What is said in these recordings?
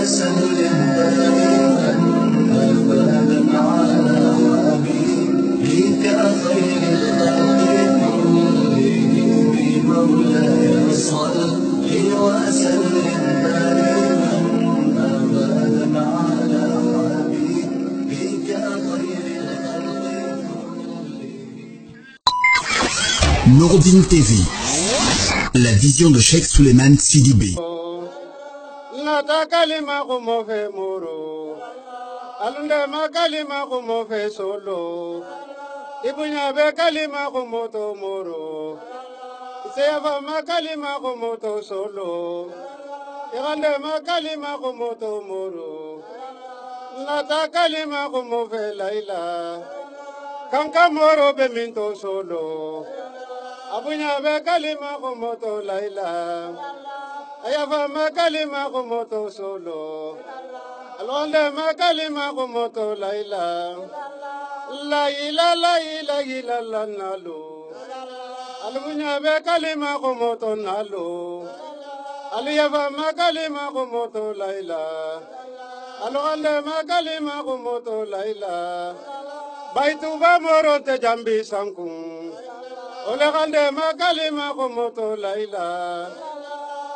وسلم دائما أبدا على حبيبك خير الخلق كلهم مولاي صل وسلم دائما أبدا على حبيبك خير الخلق كلهم. Nouroudine TV, la vision de Cheikh Souleymane Sidibé. Nata kalima kumo fe moro, alunde ma kalima kumo fe solo, ibunya be kalima kumo to moro, iseyafa ma kalima kumo to solo, igande ma kalima kumo to moro, nata kalima kumo fe laila, kanka moro be minto solo, abunya be kalima kumo to laila. Ayafa makalima kumoto solo, alonde makalima kumoto laila, laila laila laila la nalo, alunya be kalima kumoto nalo, aliyafa makalima kumoto laila, alonde makalima kumoto laila, baitu ba moro te jambi sankun, olekande makalima kumoto laila.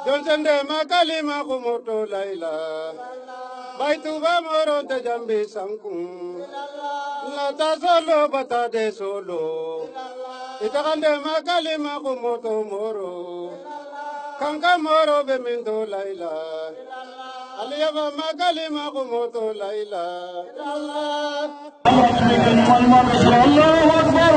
Johnson de makalima kumoto laila, baitu ba moro te jambi sankun, nata solo bata de solo, itakande makalima kumoto moro, kanka moro be minto laila, aliyaba makalima kumoto laila. Allahu Akbar.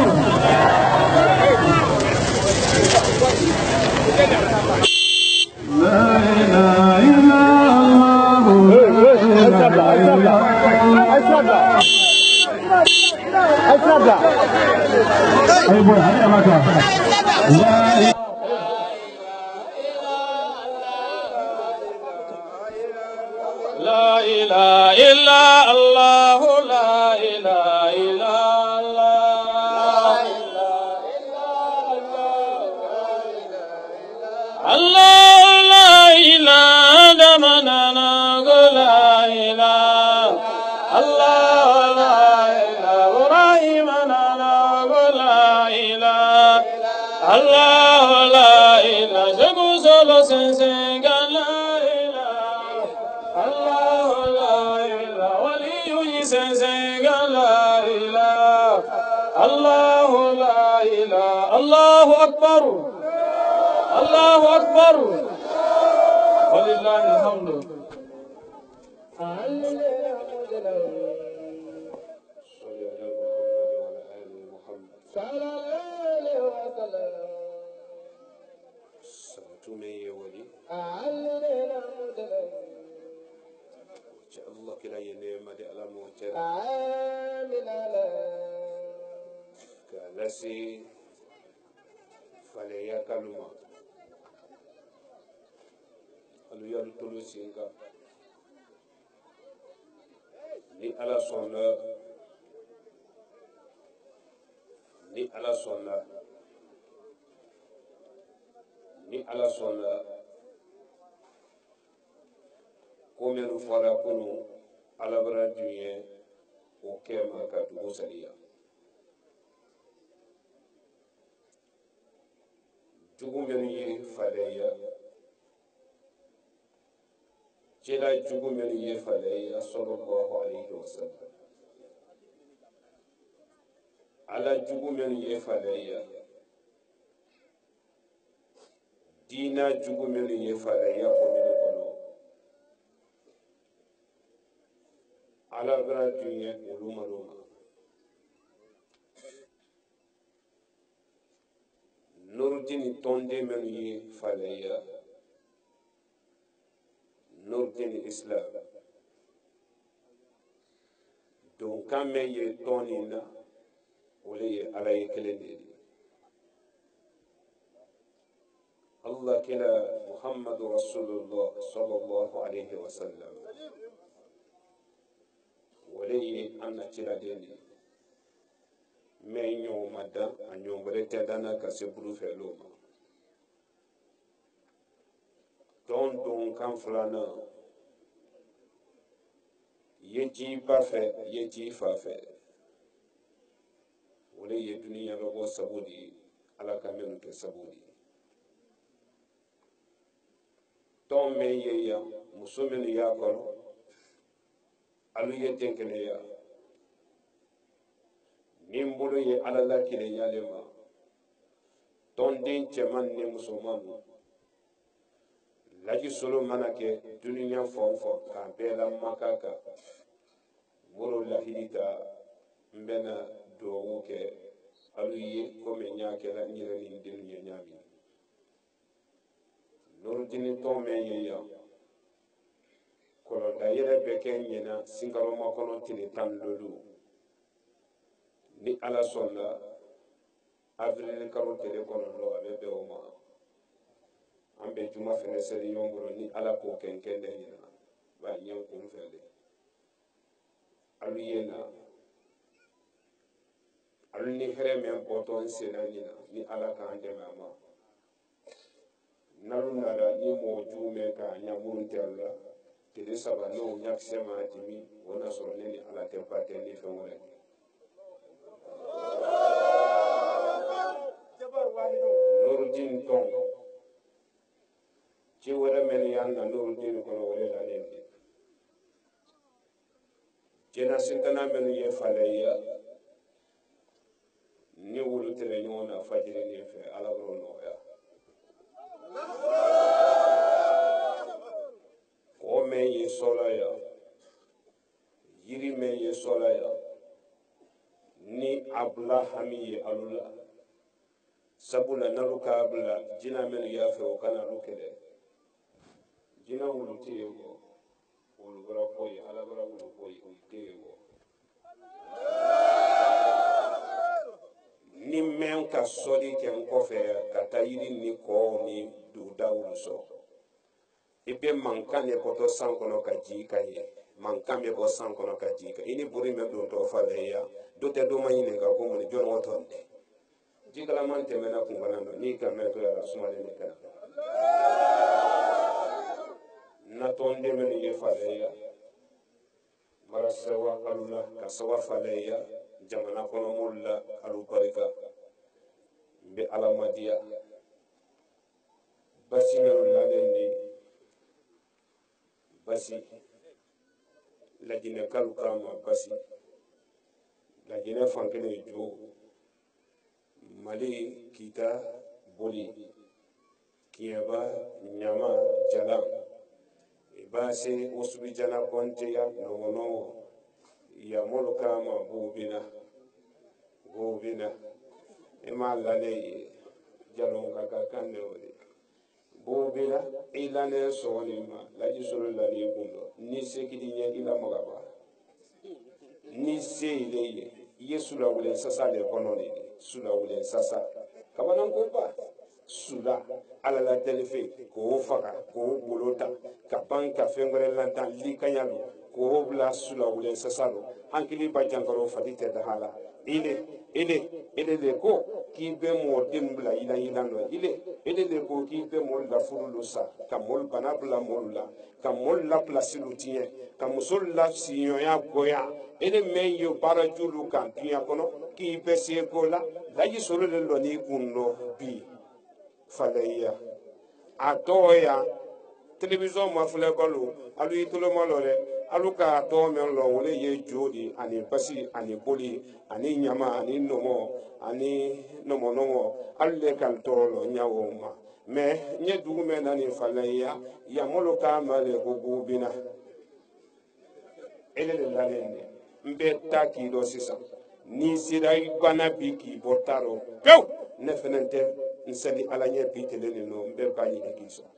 لا إله إلا الله لا إله إلا Allah la ilaha jago solo senga la ilaha Allah la ilaha wali senga la ilaha Allah la ilaha Allahu akbar walillahi alhamdu. Allah kira yenema de ala moter amin ala kalasi fale ya kaluma alu ya tulu singa ni ala sonna komenu fara kunu alabara duye o kema ka dugo sariya jugumenu ye faleya jela jugumenu ye faleya sallallahu alaihi wasallam ala jugumenu ye faleya dina jugumenu ye faleya komenu kono ala bara dunya uluma nurdini tonde men yi faleya nurdini islam don kame ye tonina wala ye ala ye kelende Allah kila Muhammadu Rasulullah sallallahu alaihi wasallam walayi anna tira deni mais ñoo madda a ñoo bare tedana ka se bulu fe loma don kan flana ye ji ba fɛ ye ji fa fɛ o le ye duniya lɔbɔ sabu di ala ka minnu kɛ sabu di tɔn min ye yan muso minnu y'a kɔnɔ alu ye den kɛnɛya min bolo ye ala la keleyalen ma tɔnden cɛman ni musoman laji solo mana kɛ duniya fan fan k'a bɛɛ la maka kan moro lahidi ta n bɛna duwawu kɛ alu ye komi n y'a kɛla n yɛrɛ ni n denw ye ɲaami nurudini tɔn mɛn ye yan kɔlɔnda yɛrɛ bɛ kɛ ɲɛna sinkaroma kɔnɔ tile 17 ni ala sɔnna avril kalo tile kɔnɔntɔn a bɛ bɛn o ma an bɛ juma fɛnɛ seli ɲɔgɔn bolo ni ala k'o kɛ n kɛ dɛ ɲina b'a ɲɛ kun fɛ de alu ye na alu ni hɛrɛ mɛn bɔtɔ n senna ɲina ni ala k'an dɛmɛ a ma n'alu nana ni mɔgɔ jugu mɛn k'a ɲamuru tɛlu la tile 3 n'o ɲakisɛ ma dimi o na sɔrɔ ne ni ala tɛ ba tɛ ni fɛn wɛrɛ nurudin tɔn ci wɛrɛ mɛn y'an na nurudin kɔnɔ o de la ne de jɛna sintana minnu ye falen ya ni wolo tɛrɛ ɲɔgɔn na fajiri nin fɛ ala k'o nɔgɔya kɔ mɛn ye sɔla ya yiri mɛn ye sɔla ya ni a bila hami ye alu la sabula n'alu k'a bila jina minnu y'a fɛ o kana alu kɛlɛ jina wulu tɛ yen kɔ wulu bara ko ye ala bara wulu ko ye o tɛ yen kɔ ni mɛn ka sɔli kɛ n kɔfɛ ka taa yiri ni kɔ ni duguda wulu sɔrɔ i bɛ mankan de bɔtɔ san kɔnɔ ka ji ka ye mankan bɛ bɔ san kɔnɔ ka ji ka i ni bori mɛ don tɔ fa bɛ ya dɔ tɛ dɔ ma ɲininka ko mun jɔn o tɔ tɛ ji kalaman tɛmɛna kun fana dɔn n'i ka mɛn to yàrá sumalen de kana natɔn den minnu ye fa bɛ ya marasawa alu la ka sawa fa bɛ ya jamana kɔnɔ molu la alu barika n bɛ ala madiya basi minnu lalen de basi lajinɛ kalu kama basi lajinɛ fankelen jo mali kita boli kiyaba ɲama jalan i b'a se usubi jana kɔnte ya nɔgɔnɔgɔ yamolu kama bubina i ma lale ye jalon ka ka kan de o de bubina i lane sɔgɔni ma laji solo lali kundo ni sekidi ɲɛ i la magaba ni se ile ye i ye sulawulen sasa de kɔnɔ de sulawulen sasa kamanan ko ba sula ala la delife k'o faga k'o bolo ta ka ban ka fɛn wɛrɛ lantan likanya lo k'o bila sulawulen sasa lo hankili ba jankaro fadi tɛ daha la ele de ko k'i bɛ mɔden bila yilan dɔ ele de ko k'i bɛ mɔli la furu lo sa ka mɔli bana bila mɔli la ka mɔli la pilasi lu tiɲɛ ka muso la siɲɔya goya ele mɛn ye baara julu kan dunya kɔnɔ k'i bɛ se ko la laji solo de lɔ n'i kun dɔ bi faleya a tɔgɔ ya télévision ma filɛ balo alu y'i tolo ma lɔ dɛ alu ka tɔgɔ min lɔ o le ye jo de ani basi ani boli ani ɲama ani nɔmɔ ani nɔmɔnɔmɔ alu le ka tɔgɔ lɔ ɲa o ma mɛ n ye dugu mɛn na nin faleya yamolo k'a ma le ko bubina ele de lalen dɛ n bɛ taa k'i dɔ sisan ni sera i banna bi k'i bɔ taa rɔ pewu ne fɛnɛ tɛ n seli ala ɲɛ bi tele nin nɔ n bɛ ba ɲini k'i sɔn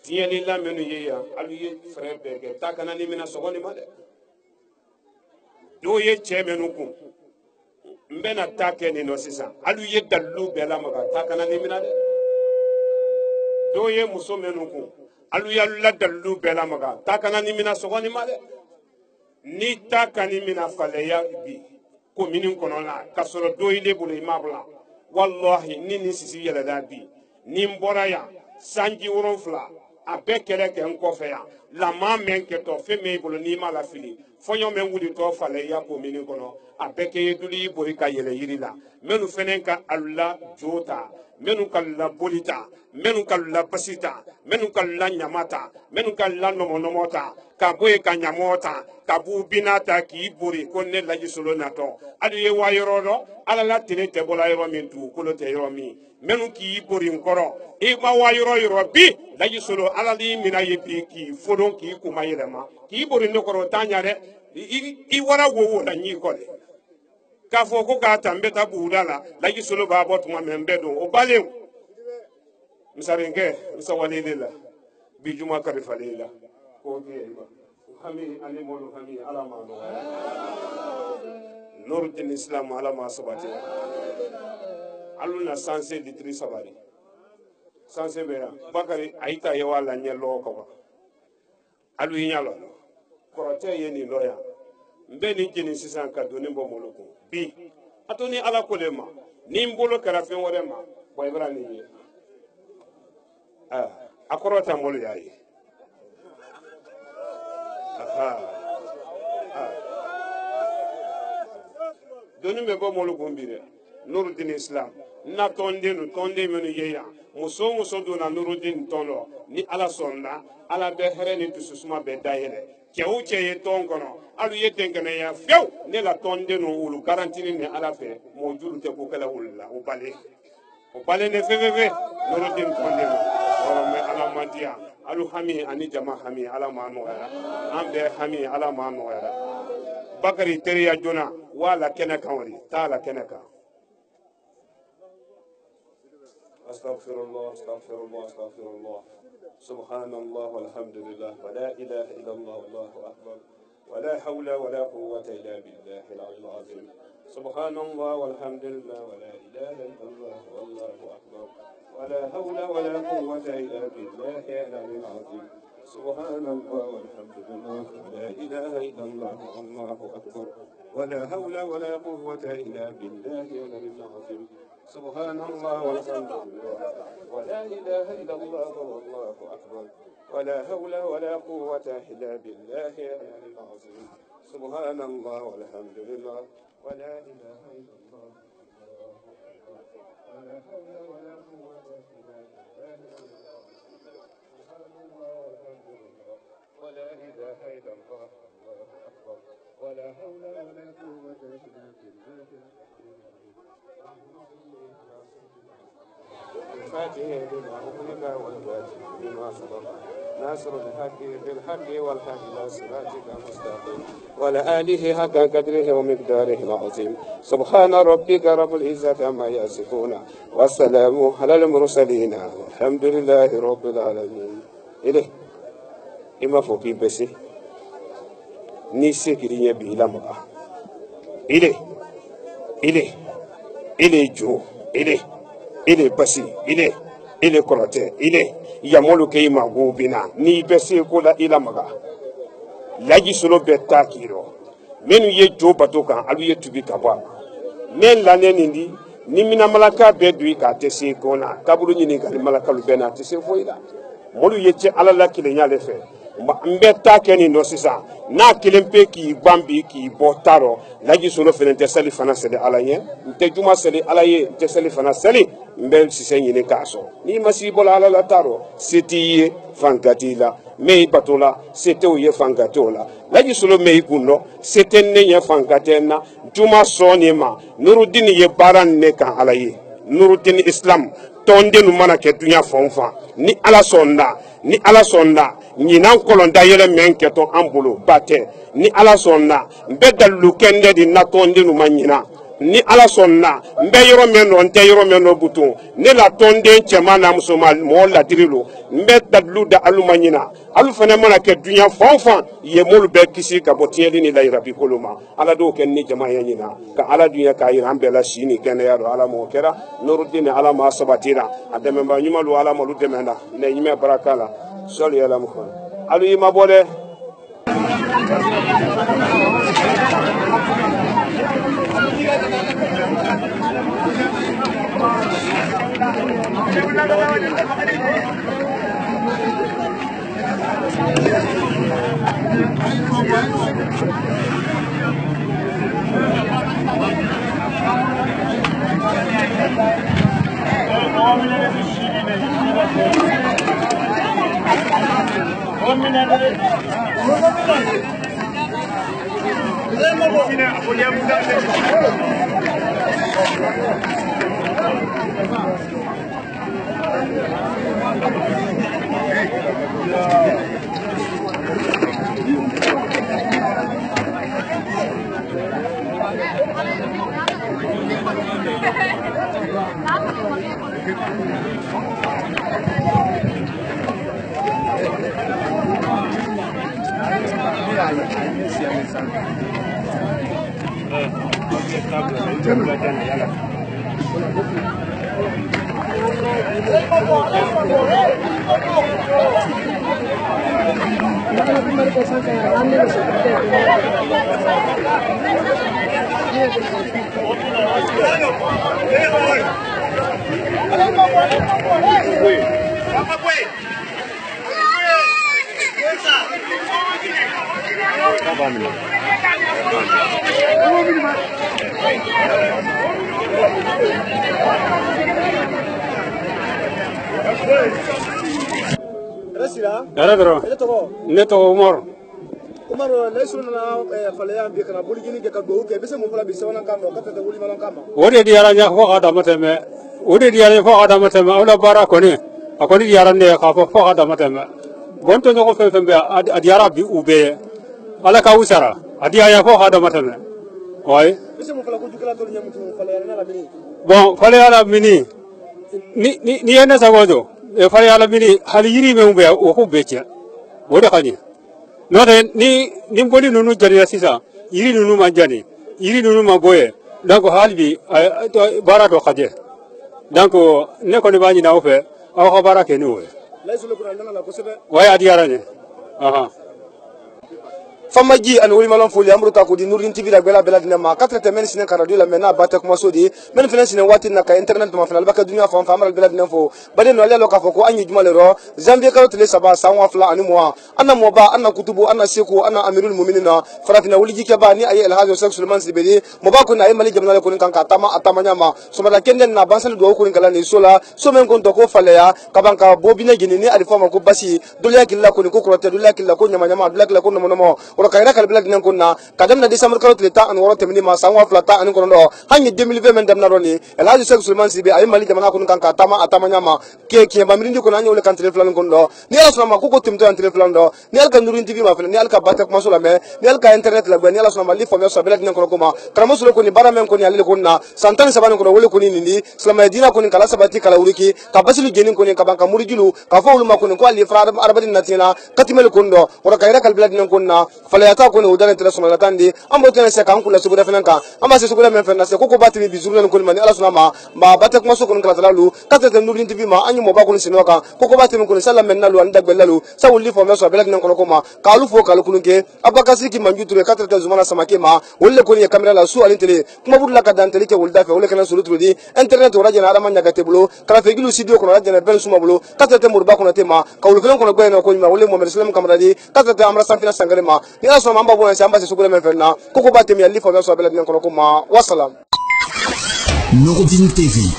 tiɲɛli la minnu ye yan alu ye fɛrɛ bɛɛ kɛ taa kana ni mina sɔgɔli ma dɛ dɔw ye cɛ minnu kun n bɛna taa kɛ nin nɔ sisan alu ye dalilu bɛɛ lamaga taa kana ni mina dɛ dɔw ye muso minnu kun alu y'alu la dalilu bɛɛ lamaga taa kana ni mina sɔgɔli ma dɛ ni taa ka ni mina faleya bi komini kɔnɔ la ka sɔrɔ dɔ ye ne bolo i ma bila wallahi ni nin sisi yɛlɛda bi ni n bɔra yan sanji 7 a bɛɛ kɛlɛ kɛ n kɔfɛ yan lama mɛn kɛtɔ fɛn min bolo n'i ma la fili fɔɲɔ mɛn wulitɔ falen i ya ko mini kɔnɔ a bɛɛ kɛ ye duli y'i bori ka yɛlɛ yiri la minnu fɛnɛ ka alula jo ta minnu ka lula boli ta minnu ka lula basi ta minnu ka lula ɲama ta minnu ka lula nɔmɔnɔmɔ ta ka bɔ yen ka ɲamɔ ta ka b'u bina ta k'i bori ko ne Laji Solo natɔ hali ye wa yɔrɔ dɔ ala la tene tɛ bɔla yɔrɔ min dugukolo tɛ yɔrɔ min minnu k'i bori n kɔrɔ i ma wa yɔrɔ bi Laji Solo ala l'i mina ye bi k'i fodon k'i kuma yɛlɛma k'i bori ne kɔrɔ o t'a ɲa dɛ i wara wo la ɲi kɔ dɛ k'a fɔ ko k'a ta n bɛ taa buguda la Laji Solo b'a bɔ tuma min n bɛ don o balen misarenkɛ n sawalele la bi juma kalifalen la ko hami ani molu hami ala ma nɔgɔya Nurudin Islam ala ma sabati alu na sanse litiri sabari sanse bɛ yan Bakari a y'i ta ye wa la ɲɛ lɔ ka wa alu y'i ɲa lɔ kɔrɔtɛ ye nin lɔ yan n bɛ nin jeni sisan ka doni bɔ molo kun bi a to ni ala ko le ma ni n bolo kɛra fɛn wɛrɛ ma wa i bɛra nin ye a kɔrɔ ta molo y'a ye doni bɛ bɔ molo kun bi dɛ Nurudin Islam na tɔnden minnu ye yan muso muso donna Nurudin tɔn lɔ ni ala sɔnna ala bɛ hɛrɛ ni dususuma bɛ dayɛlɛ cɛ o cɛ ye tɔn kɔnɔ alu ye denkɛnɛya fiyewu ne la tɔnden wulu garantini ni ala fɛ mɔɔ juru tɛ ko kɛlɛ wulu la o balen ne fɛfɛfɛ Nurudin tɔnden ma mɛ ala man di yan alu hami ani jama hami ala ma nɔgɔyara an bɛɛ hami ala ma nɔgɔyara Bakari teriya joona waa la kɛnɛ kan wari taa la kɛnɛ kan Astaghfirullah, astaghfirullah, astaghfirullah. Subhanallah, walhamdulillah, wa la ilaha illallah, wallahu akbar. Wa la hawla wa la quwwata illa billahi al-'aliyyil 'azim. Subhanallah, walhamdulillah, wa la ilaha illallah, wallahu akbar. Wa la hawla wa la quwwata illa billahi al-'aliyyil 'azim. Subhanallah, walhamdulillah, wa la ilaha illallah, wallahu akbar. Wa la hawla wa la quwwata illa billahi al-'aliyyil 'azim. سبحان الله والحمد لله ولا إله إلا الله والله أكبر ولا حول ولا قوة إلا بالله العلي العظيم سبحان الله والحمد لله ولا إله إلا الله ولا حول ولا قوة إلا بالله سبحان الله والحمد لله ولا إله إلا الله والله أكبر ولا حول ولا قوة إلا بالله الفاتح لما أغلق والفاتح لما سبق ناصر الحق بالحق والحق إلى صراطك المستقيم وعلى آله حق قدره ومقداره العظيم سبحان ربك رب العزة عما يصفون والسلام على المرسلين والحمد لله رب العالمين إليه إما فوقي بسي نيسي كريني بإلا مقا إليه جو إليه basi ile korote ile yamolu ke magubina ni bese ko la ila maga Laji Solo beta kiro menu ye jo batoka alu ye tubi kabwa men la nenindi ni mina malaka bedui ka tese kona kabulu nyini ka malaka lu bena tese foida molu ye che ala la kile nyale fe mbeta keni ndo sisa na kilempe ki bambi ki botaro Laji Solo fene te sali fana sele ala ye te juma sele ala ye te sali fana sele mbel sise nyini kaso ni masibola ala la taro seti fankatila mei batola sete uye fankatola Laji Solo mei kuno sete ne ye fankatena juma sonima Nurudin ye baran ne kan ala ye Nurudin Islam tonde nu mana ke dunya fonfa ni ala sonda nyinan kolonda yele men keton ambulo bate ni ala sonna mbedallu kende di na tonde nu manyina ni ala sonna mbe yoro men no nte yoro men no butu ne la tonde chema na musoma mo la dirilo mbe dadlu da alumanyina alu fana mana ke dunya fonfa ye molu be kisi ka botieli ni la irabi koloma ala do ken ni jama yanyina ka ala dunya ka iran be la shini ken ya do ala mo kera Nurudin ala ma sabatira ademe ba nyuma lu ala mo lu demena ne nyime barakala soli ala mo alu yima bole Neto Umar. Umar, let's run Falaya Bikana, Bulgini, Gakabu, Bissamula, Bisona Kama, Kata, William Kama. What did Yaranya for Adamateme? What did Yaranya for Adamateme? Ola Barakone. According to Yarande, for Adamateme. Want to know if Adiarabi Ube, Alaka Usara, Adia for Adamateme. Why? Bon, Falaya Mini. Niana Sawado, Falaya Mini, Haliri Mumbe, or Becha. What a honey. No, then, Nimbody Nunu Jaria Sisa, Yiri Nunu Manjani, Yiri Nunu Maboye, Danko Halbi, Barado Kade. Danko Nekonibani Naufe, our Barakenu. Why are the Arane? Famaji and William Foley Amruta could Nurin TV la Bella Bella Dinama, 4 minutes in Caradula Mena, Batak Masodi, Menfines in what in Naka Internet Mafana Bacadunia from Family Bella Dinfo, but then Nola Locafoko, Annie Jumalero, Zambia Telesaba, Sanwafla, Animoa, Anna Moba, Anna Kutubu, Anna Seku, Anna Amirul Mumina, Farafina Ulijikabani, I have sexual mansibedi, Mobakuna, Emily Jamala Kuninka, Tama, Atamanyama, Somala Kenyan, Nabansan, Dokuninkalani Sola, Somen Kontoko Falea, Kabanka, Bobina Guinea, at the form of Kubasi, Dulakila Kuniko, Dulakila Kunyamama, Black Lakunomo. Kaira kalbila dinan kunna kadam na December karot leta an woro temni ma sangwa flata an kono hanyi 2020 dem naroni el haji Sheikh Suleiman Sibe ay mali jamana kun kan ka tama nyama ke ba mirindi ko nanyo le kan tele flan kono ni ala ma ko timto an tele flan do ni al kan nurin TV ma flan ni al ka batak masula me ni al ka internet la ni ala ma li fo me so bela dinan kono kuma karamo sulo ko ni bara men ko ni ale ko na santan saban ko wole ko ni ni salama dina ko ni kala sabati kala uriki ka basilu genin ko ni ka banka murigilu ka fo ma ko ni ko ali fra arabadin natina katimel kondo wora kaira kalbila dinan kunna Falayata ko ne udane tele suma latandi ambo tele se kan kula suguda fenanka amba se suguda men fenna se koko batimi bizuru ko mani ala sunama ba batek maso ko kala talalu kata te nurin TV ma anyu mo ba ko sinoka koko batimi ko sala men nalu anda gbelalu sa wuli fo meso belak nan ko ma kalu fo kalu kunke abakasi ki manju ture kata te zumana samake ma wolle ko ni camera la su alintele kuma budla ka dantele ke wulda fe wolle kana sulu trudi internet wala jena ada manya gate bulo kala fe gilu studio ko na jena ben suma bulo kata te murba ko na tema kawul felen ko na gbe na ko ma wolle mo islam kamaradi kata te amra sanfina sangare ma ni ala so mamba bona samba se sugule men fenna koko batemi ali fo so bela ko ko ma wassalam. Nouroudine TV,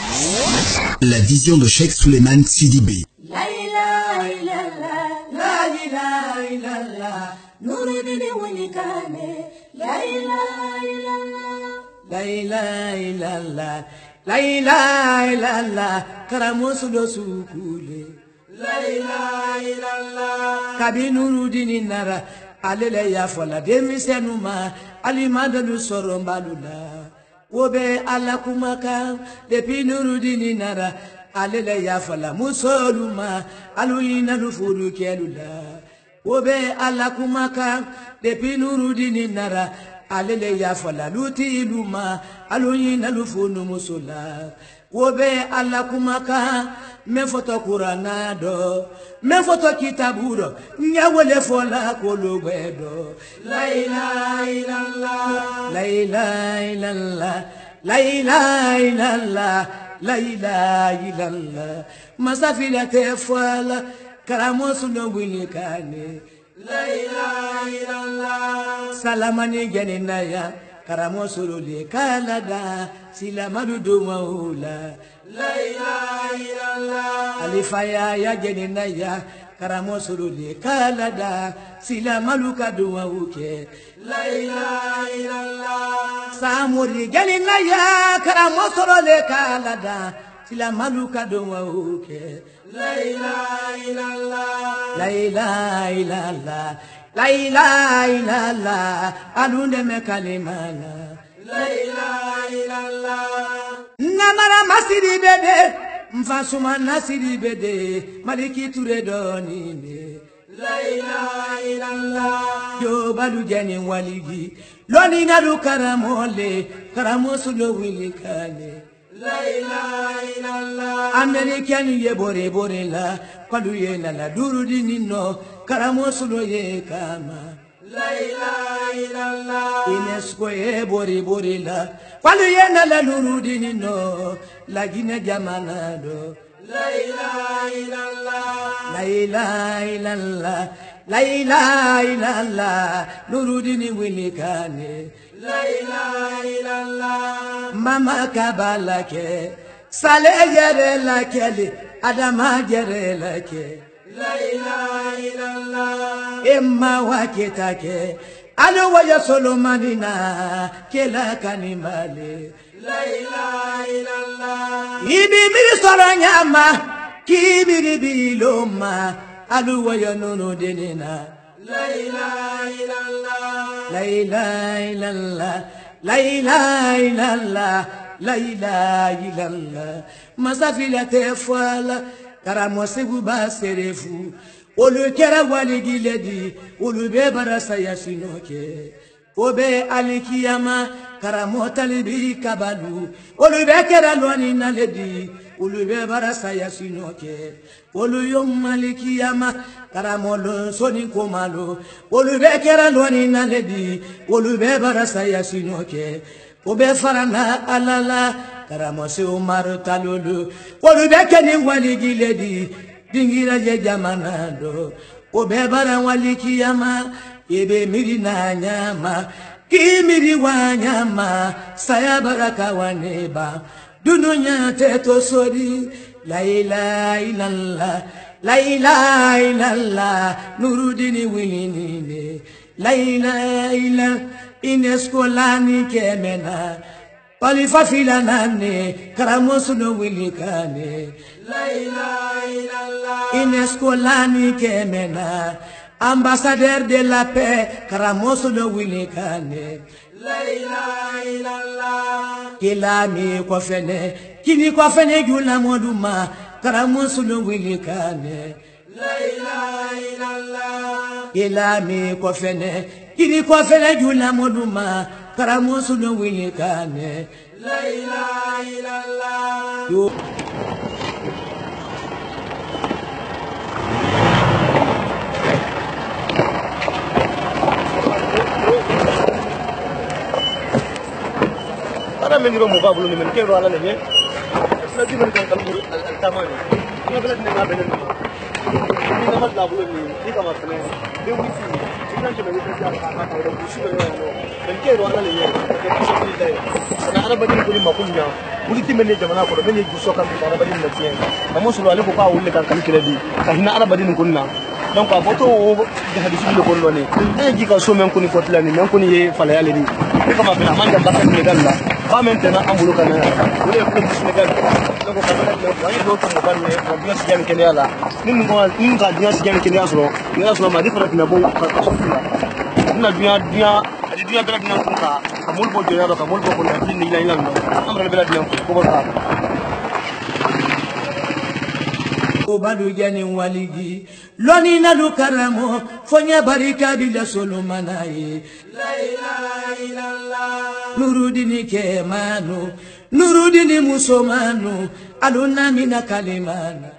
la vision de Cheikh Souleymane Sidibé. La ilaha illallah, la ilaha illallah, Nouroudine Winikane, la ilaha illallah, la ilaha illallah, la ilaha illallah, Karamosu do sukule, la ilaha illallah, Kabi Nouroudine nara. Alele ya fola demisenuma alimada du sorombalula wobe ala kumaka depi Nurudini nara alele ya fola musoluma aluina du fudu kelula wobe ala kumaka depi Nurudini nara alele ya fola luti iluma aluina du fudu musola wobe ala kumaka me foto Qur'ana do me foto kitabu do nyawole fola kologwedo la ilaha illallah la ilaha illallah la ilaha illallah la ilaha illallah masafila te fola karamo suno wili kane la ilaha illallah salamani geninaya karamo suruli kalada silamadu dumaula la ilaha illallah alifaya ya geninaya karamo suruli kalada silamaluka dumauke la ilaha illallah samuri geninaya karamo suruli kalada silamaluka dumauke la ilaha illallah la ilaha illallah la ilaha illallah alunde me kalimana la ilaha illallah namara masiri bede mfasuma nasiri bede maliki ture donine la ilaha illallah yo balu jeni waligi loni ngadu karamo sulo wilikane la ilaha illallah American ye bore la palu ye la durudi nino karamo sulo ye kama la ilaha illallah UNESCO ye bore la palu ye la durudi nino la gine jamana do la ilaha illallah la ilaha illallah la ilaha illallah durudi ni wilikane la ilaha illallah mama kabalake sale yere lakele adama yere lake la ilaha illallah emma wakitake alo waya solomanina kela kanimale la ilaha illallah ibi miri soranyama kibiri biloma alo waya nono denena la ilaha illallah la ilaha illallah la ilaha illallah la ilaha illallah masafila tefala karamo segu baserefu olu kera waligi ledi olu be barasa yasinoke obe alikiyama karamo talibi kabalu olu be kera loni na ledi olu be barasa yasinoke olu yom malikiyama karamo lo soni komalo olu be kera loni na ledi olu be barasa yasinoke obe farana alala karamo se umar talulu olu be keni waligi ledi dingira je jamana do obe bara walikiyama ebe miri na nyama kimiri wa nyama saya baraka waneba dununya teto sori la ilaha illallah la ilaha illallah nurudini winine la ilaha illallah UNESCO lani kemena palifa filanane karamo suno wilikane la ilaha illallah UNESCO lani kemena ambassadeur de la paix karamo suno wilikane la ilaha illallah kilami kwa fene kini kwa fene jula moduma karamo suno wilikane la ilaha illallah kilami kwa fene kini kwa fene jula moduma karamo suno wilikane la ilaha illallah Ada meniro muka belum dimen kero ala lagi. Lagi mereka kalbur al-tamani. Ini belas dengan benar. Ini nama labul ni. Ini kamar sana. Dia wisi. Kita cuma kita jalan apa orang busi berlalu. Dan kero ala lagi. Kita seperti itu. Karena ada banyak kuli makunya. Kuli tim ini zaman aku. Banyak busuk kan kita ada banyak nasihat. Kamu selalu buka ulik kan kali kira di. Karena ada banyak kunna. Donc a photo jadi sulu kono ni jika so men kuni fotlani men kuni ye fala yale di ko ma bela manja bakka Senegal la ba maintenant ambulu kana wole ko Senegal donc ko bela le wani do ko mo banne ko biya si jam kenya la nin ko nin ka biya si jam kenya so ma di fara na bo ka so na biya bela dina ko ka amul bo jona ka amul bo ko na ni la no amra bela dina ko ko ka Badu jani waligi loni na lukaramo fonya barika bila solomanaye la ilaha illallah nurudini kemanu nurudini musomanu aluna mina kalimana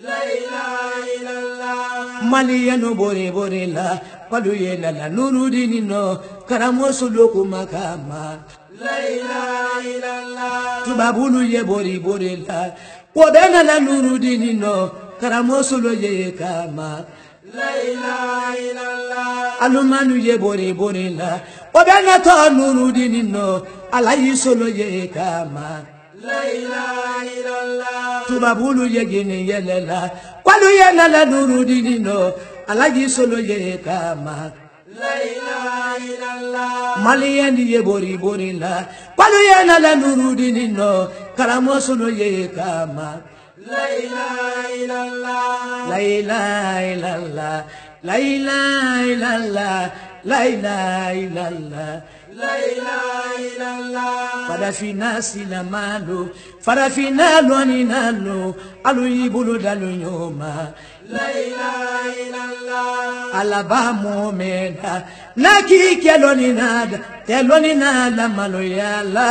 la ilaha illallah maliyanu bore la palu yena la nurudini no karamo suluku makama la ilaha illallah tubabulu ye bore la Wabena la nurudini no karamo solo ye kama la ilaha illallah alumanu ye bore bore la obena to nurudini no alayi solo ye kama la ilaha illallah tubabulu ye gini yelela kwalu ye la nurudini no alayi solo ye kama la ilaha illallah maliyeni ye bori bori la kwalu ye la nurudini no karamo solo ye kama la ilaha illallah la ilaha illallah la ilaha illallah la ilaha illallah la ilaha illallah farafina silamalo farafina loni nalo aluyibulu dalu nyoma la ilaha illallah alaba momena naki keloni nada teloni nada malo yala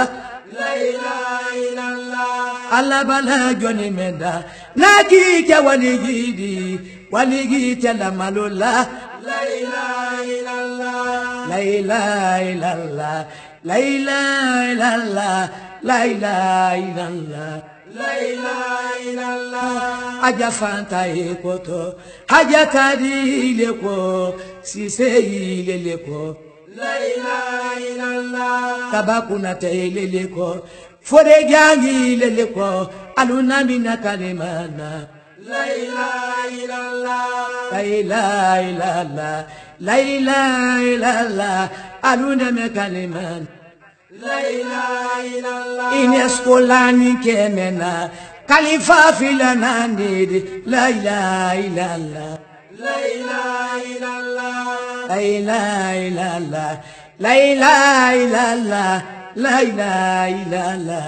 la ilaha illallah alabala joni menda naki ke waligi tela malola la ilaha illallah la ilaha illallah la ilaha illallah la ilaha illallah la ilaha illallah aja fanta ekoto aja tadi leko sise ile leko la ilaha illallah tabakuna tele leko fode jangi leko aluna mina kalimana la ilaha illallah la ilaha illallah la ilaha illallah aluna me kalimana la ilaha illallah ineskolani kemena kalifa filana nidi la ilaha illallah la ilaha illallah la ilaha illallah la ilaha illallah la ilaha illallah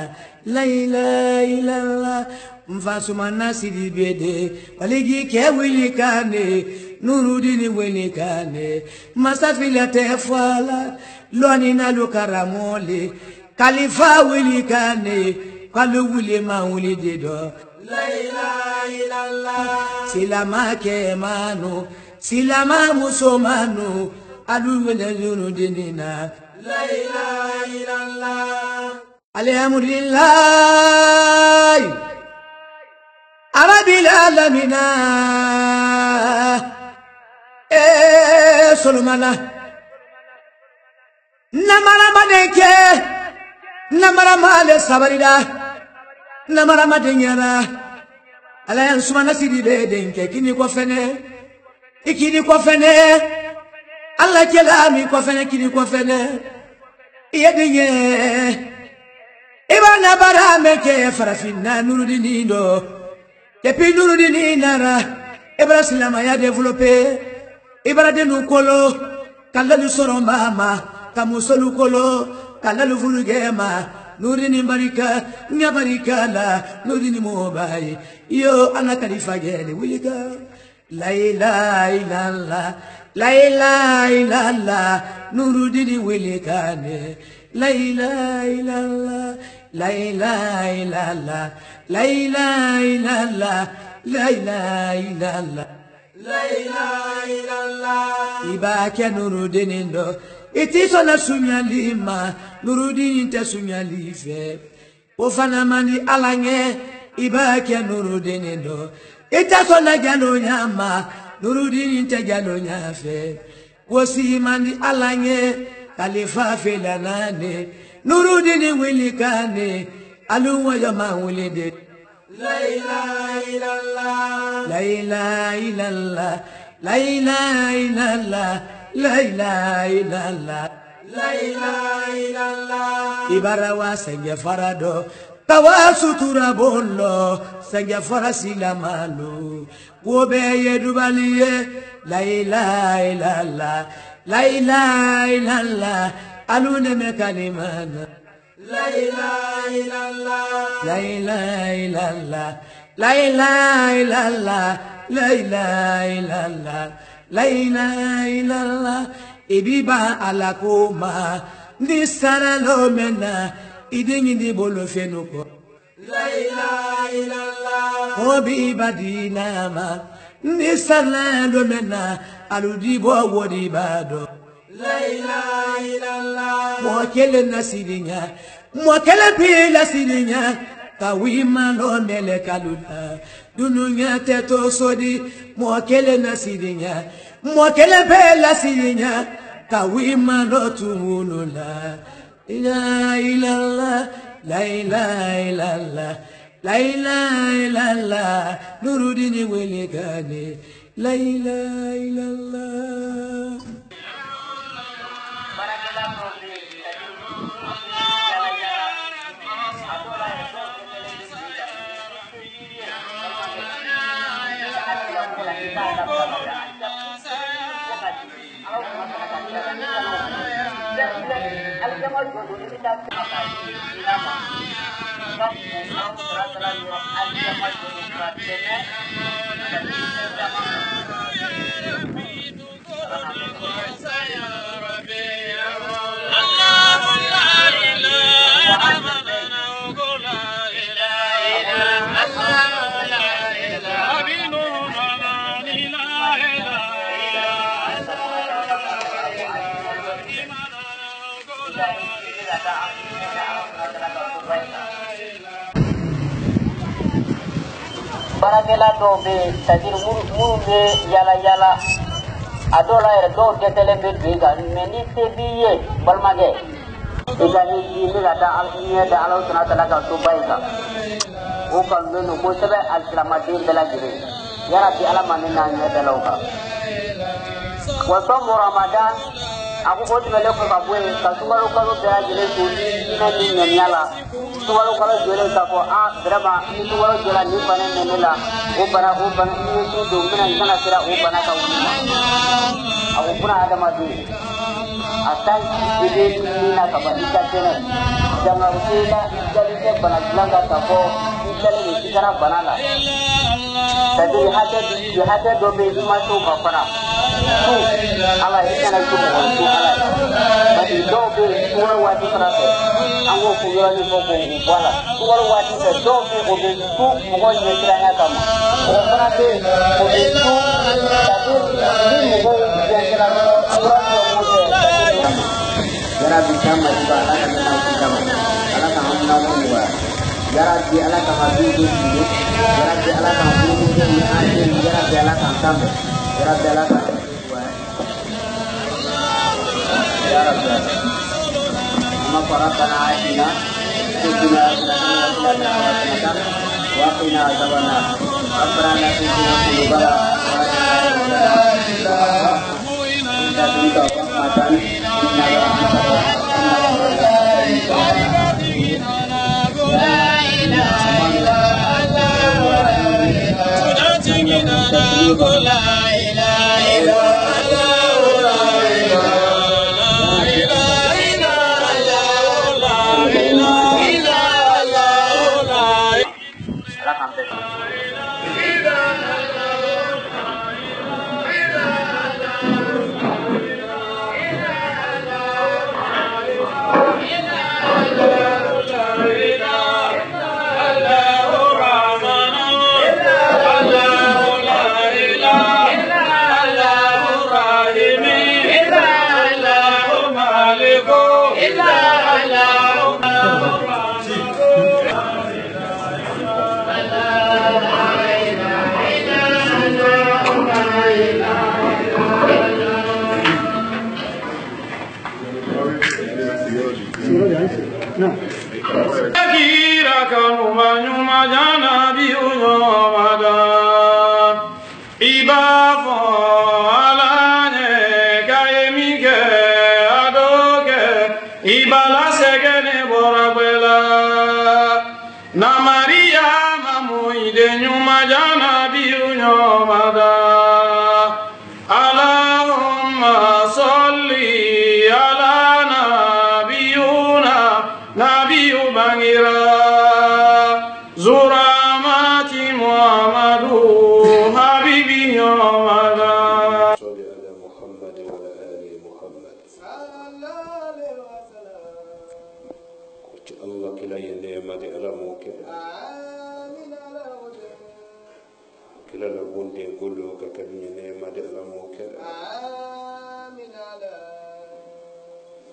la ilaha illallah mfasumana sidibede waligi ke wilikane nurudini wilikane masafila tefala loni na lukaramole kalifa wilikane kalu wili mawuli dedo la ilaha illallah silama ke manu silama musomanu aluwele nurudinina la ilaha illallah alhamdulillah arabil alamina solomana namara maneke namara male sabarida namara madenyara alayan sumana sidibe denke kini ko fene ikini ko fene alla kelami ko fene kini ko fene yedinye ibana barame ke farafina nurudini ndo kepi nurudini nara ibra silama ya développer ibra de nukolo kalalu soromba ma kamusolu kolo kalalu vulugema nurini barika nyabarika la nurini mobai yo anakalifa gele wilika la ilaha illallah la ilaha illallah nurudini wilikane la ilaha illallah la ilaha illallah la ilaha illallah la ilaha illallah la ilaha illallah ibake nurudini ndo itiso na sunyalima nurudini te sunyalife ofana mandi alange ibake nurudini ndo itaso na jalo nyama nurudini te jalo nyafe wosi mandi alange kalifa felanane nurudini wilikane aluwa yama wilide la ilaha illallah la ilaha illallah la ilaha illallah la ilaha illallah la ilaha illallah ibarawa senge farado tawasutura bollo senge farasila malu wobe yedubaliye la ilaha illallah la ilaha illallah alune me kalimana la ilaha illallah la ilaha illallah la ilaha illallah la ilaha illallah la ilaha illallah ibiba alakoma nisara lomena idingi di bolo fenuko la ilaha illallah obi badina ma nisara lomena aludi bo wodi bado la ilaha illallah mo kele nasidinya mo kele pila sidinya kawima no nele kalula dununya teto sodi mwakele nasidinya mwakele bela sidinya kawima no tumulula la ilaha la ilaha illallah la ilaha illallah nurudini welikane la ilaha illallah. Barakela dɔw bɛ yen c'est-à-dire minnu bɛ yala yala a dɔw la yɛrɛ dɔw dɛsɛlen bɛ don i kan mais ni se b'i ye balimakɛ i ka i bɛ ka da ɲɛ da Alahu subahana wa taala ka soba in kan o kanulen don kosɛbɛ alisilamɛden bɛɛ lajɛlen yarabi Ala ma ne n'a ɲɛ da la o kan wa sɔmu Ramadan a ko o tɛmɛlen kɔ ka bɔ yen ka sukaro kalo bɛɛ lajɛlen to diinɛ ni ŋaniya la sukaro kalo jɔlen k'a fɔ vraiment ni sukaro jɔla nin bana mɛ ne la o bana ni ye su don n kana sera o bana ka wuli ma a ko buna adamaden a taa i bɛ min na ka ban i ka kɛnɛ janga o tɛ la i dalen tɛ bana dilan kan ka fɔ i dalen de i kɛra bana la c'est-à-dire hakɛ dɔ bɛ yen i ma se o ma fana Ala i kana to mɔgɔ to Ala ye parce que dɔw bɛ yen sukaro waati fana fɛ an k'o fɔ yɔrɔnin fɔ k'o bɔ a la sukaro waati fɛ dɔw bɛ yen o bɛ to mɔgɔ ɲɛsiranya kama mɔgɔ fana bɛ yen o bɛ to c'est-à-dire ni mɔgɔw ɲɛsira fura dɔ b'o kɛ yarabi caman i ba Ala ka nana o kama Ala ka hamina o nɔgɔya yarabi Ala ka hakili to sigi yarabi Ala ka hakili to ni an ye yarabi Ala ka sanfɛ yarabi Ala ka ربنا آتنا في الدنيا حسنة وفي الآخرة حسنة وقنا عذاب النار ربنا لا تزغ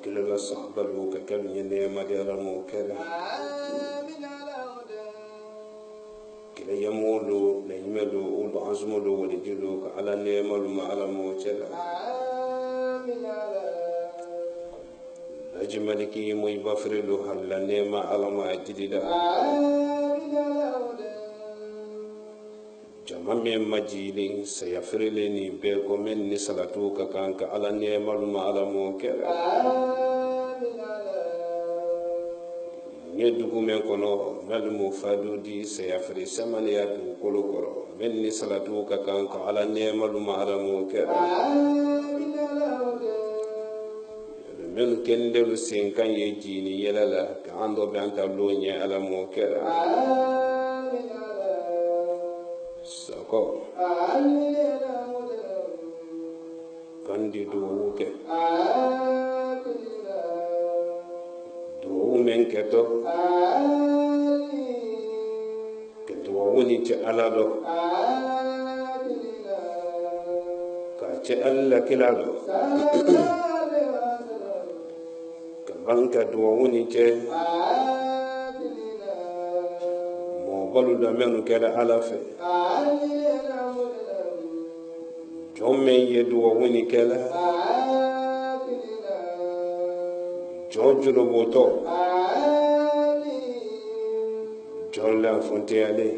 قلوبنا صحبه ككل ينام دير موكل kila yamulu na yimelu ulu azmulu wali jilu ka ala nemalu ma ala mo cela laji maliki moy bafrilu halla nema ala ma jidida jamame majili sayafrile ni be ko men ni salatu ka kanka ala nemalu ma ala mo kela dugu men kono nalmu fadudi sayafri samani ya du kolo koro men ni salatu ka kan ko ala nemalu ma ala mo kera men kendelu sen kan ye jini yelala ka ando be anta loñe ala mo kera sako kandi du ke men keto woni ci ala do ka ci alla kilado ka banka do woni ci mo balu da menu kala ala fe jomme yedu woni kala jojulo boto jolla fontiale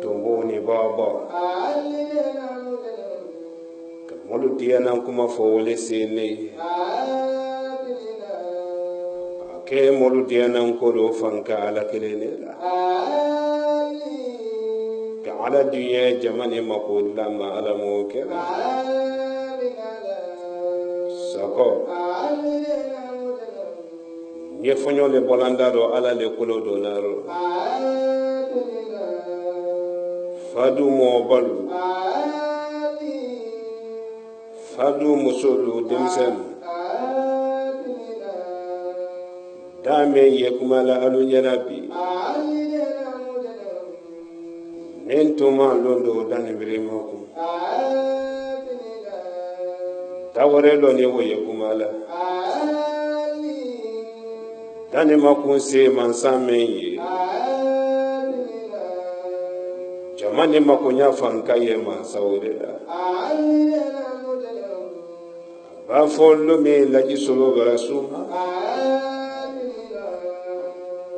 tomboni baba kamolu diana kuma fowole sene ake molu diana ko do fanka ala kelene la ka ala dunya jamane makulla ma ala mo kela sako ye fonyo le bolandaro ala le kolo do naro fadu mo balu fadu musulu demsen dame ye kumala alu nyarabi nentuma londo dani birimo ko tawore lo ne wo ye kumala dani makunse mansamenye jamani makunya fankaye mansawrela ba follo me laji solo barasuma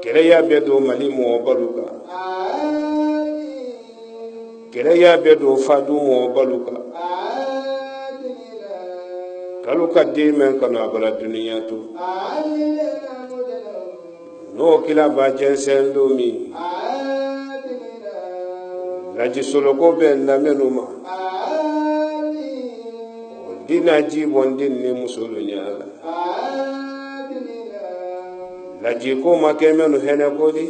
kereya bedo malimu baluka kereya bedo fadu mo baluka kaluka de men kana bala duniya to no kila ba jensen lumi laji solo ko be na menuma dina ji bondin ni musulu nyala laji ko makemenu hene kodi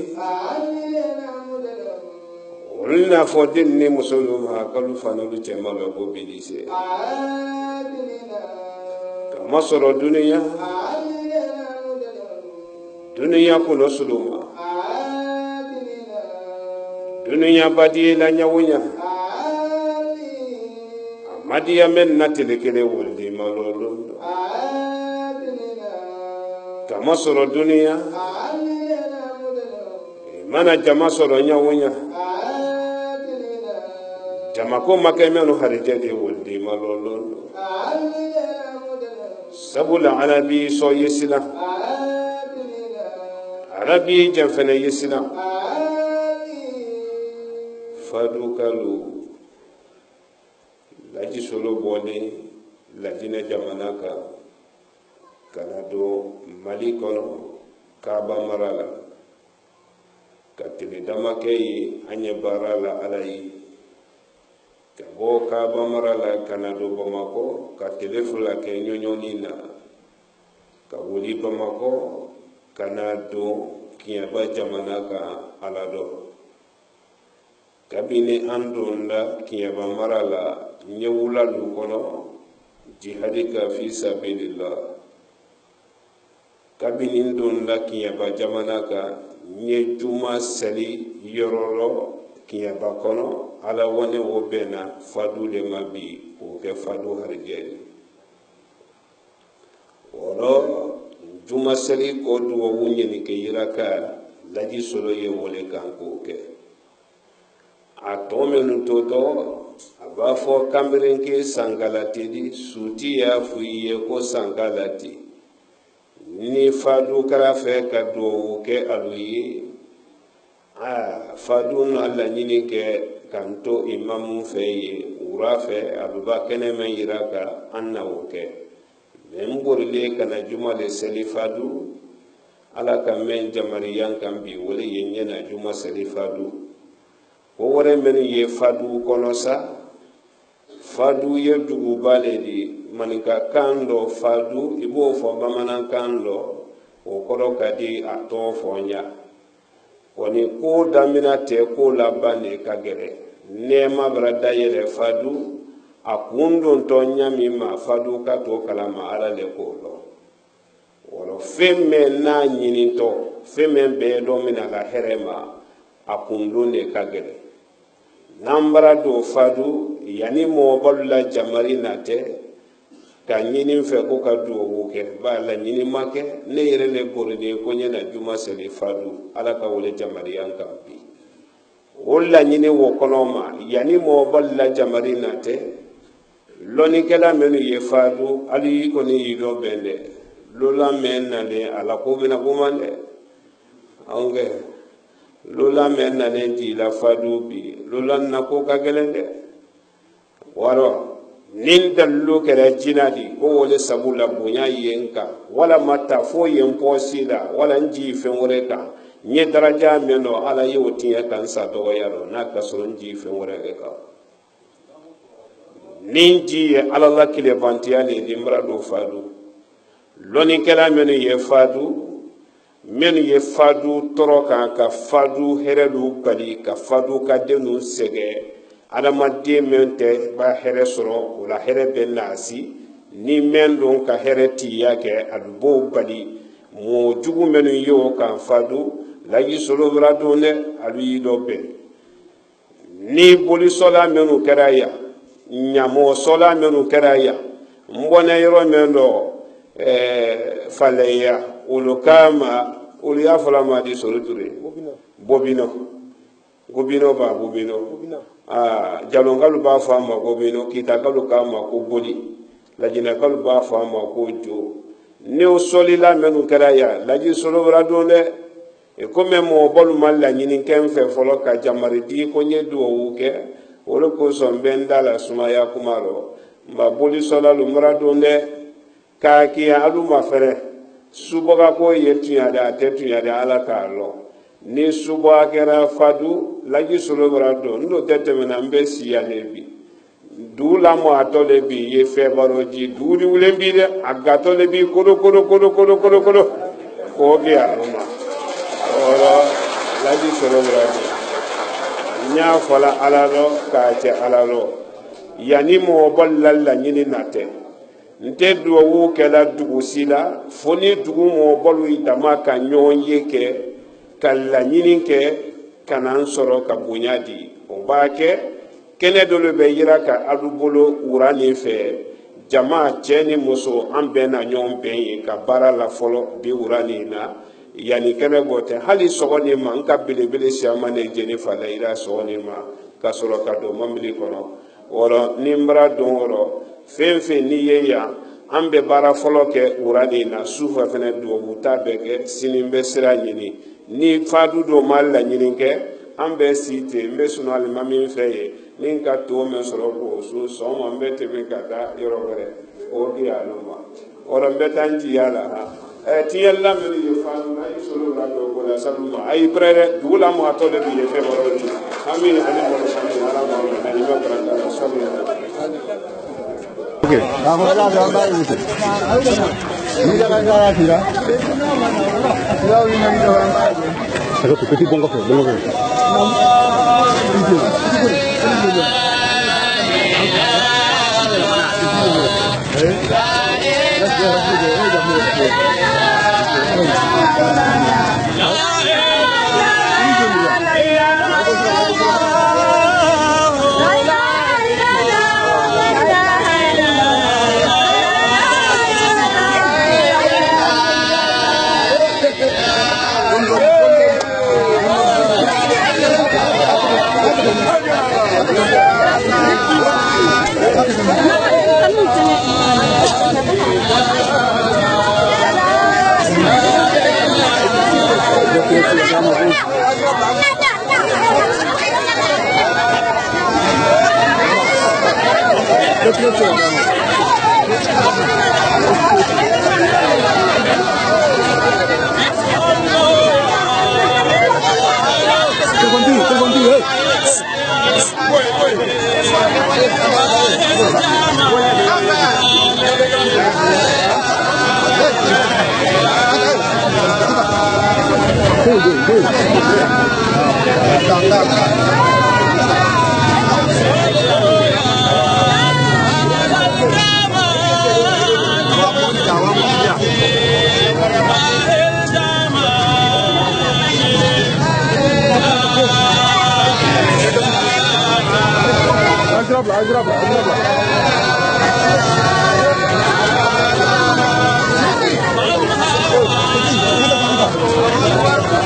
ulna fodin ni musulu ma kalu fanalu chemalo ko bilise kama soro dunia kuno suluma dunia badi la nyawunya amadi men natilekele woldi malolo kama soro dunia mana jama soro nyawunya jama ko makemenu harijede woldi malolo sabula alabi so yesila arabi jamfana yesila fadukalu laji solo bone lajina jamanaka kanado malikono kaba marala katili damakei anye barala alai kabo kaba marala kanado bamako katili fula ke nyonyonina kawuli bamako kanado kiyaba jamanaka alado kabini andunda kiyaba marala nyewula lukono jihadika fi sabilillah kabini ndunda kiyaba jamanaka nyejuma sali yororo kiyaba kono ala wone wo bena fadu le mabi o ke fadu hargeli woro juma sali ko duwo wunyeni ke yiraka laji solo ye wole kanko ke a to menu toto aba fo kamberenke sangalati di suti ya fuye ko sangalati ni fadu kara fe ka do ke aluyi fadu no alla nyini ke kanto imamu fe ye ura fe aluba kene men yiraka anna woke memborle kana juma le seli fadu ala ka men jamariyan kan bi wole yenye na juma seli fadu ko wore men ye fadu kono sa fadu ye dugu bale di manika kando fadu ibo fo bamanan kando o koro kadi a to fonya woni ko damina te ko labane kagere nema brada yele fadu akundon to nyami ma fadu ka to kalama ala le ko lo woro femme na nyini to femme be do mina la herema akundon de kagere nambara do fadu yani mo balla jamari nate ka nyini fe ko ka do woke ba la nyini make ne yere le boride ko nyana juma sele fadu ala ka wole jamari an kampi wala nyini wo kono ma yani mo balla jamari nate loni kela menu ye fadu ali ko ni yido bende lola men na le ala ko bina bumande ange lola men na le di la fadu bi lola na ko ka gelende waro nin dallu kera jinadi ko wole sabula bunya yenka wala mata fo yen posila wala nji fenwore ka nye daraja meno ala yoti ya kan sa do yaro na ka so nji fenwore ka ninji ala la kile bantiya le dimbra do fadu loni kala meno ye fadu toroka ka fadu herelu bali ka fadu ka denu sege adama de mente ba here soro wala here ben nasi ni men don ka here ti yake adubo bali mo jugu menu yo kan fadu lagi solo brado ne alu do be ni boli sola menu keraya nyamo sola menu keraya mbone yoro mendo faleya ulukama uliya falama di solo ture bobino jalongalu ba fama bobino kitagalu kama ko boli lajina kalu ba fama ko jo ne o soli la menu keraya laji solo brado ne e comme mo bolu malla nyini ken fe folo ka jamari di ko nyedu o wuke wolo ko so benda la sumaya kumaro mba boli sola lu mrado ne ka ki alu mafere suboga ko yetu ya da tetu ya da ala ka lo ni subo kera fadu laji solo brado ndo tete mena mbesi ya nebi du la mo atole bi ye fe baroji du di ulembi de agato le bi kodo ko ge aruma ora laji solo brado nya fala alalo ka te alalo yani mo bollal la nyini nate nte duwo wu kela dugu sila foni dugu mo bolu itama ka nyonye ke kala nyini ke kanan soro ka bunyadi o ba ke kene dole be yira ka adubolo urani fe jama cheni muso ambe na nyon benye ka bara la folo bi urani na yani kene gote hali sogoni ma nka bilebele siama ne jeni fala ira sogoni ma ka soro ka do mamili kono woro nimbra dongoro fenfe ni yeya ambe bara folo ke urani na sufa fene do buta beke sinimbe sira nyini ni fadu do malla nyini ke ambe site mbe suno al mami feye ninka to me soro ko so so mo mbete be kata yorogere o di aloma oro mbetanji yala ha tiyalla men yo fadu na isolo la do ko la saluma ay prere dula mo atole bi fe boro ni ami ani mo sami ala mo na ni mo pranda sami okay na mo la do ba ni ni da ga tira yo ni ni do ba pero tu petit bon café bon café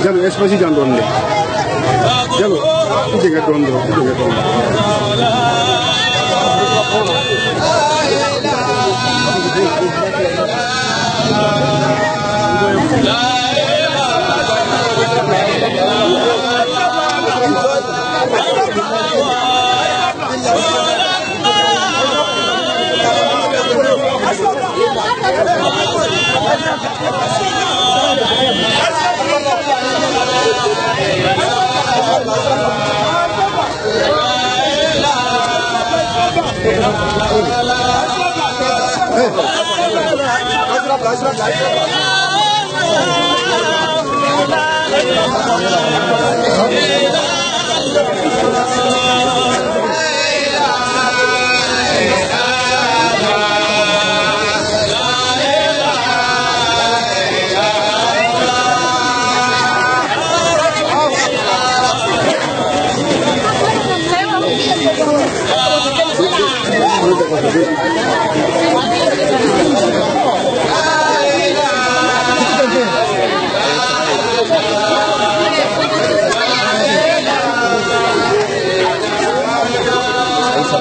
Jago espasi jangan doang deh. Jago, itu jangan doang deh, itu jangan doang.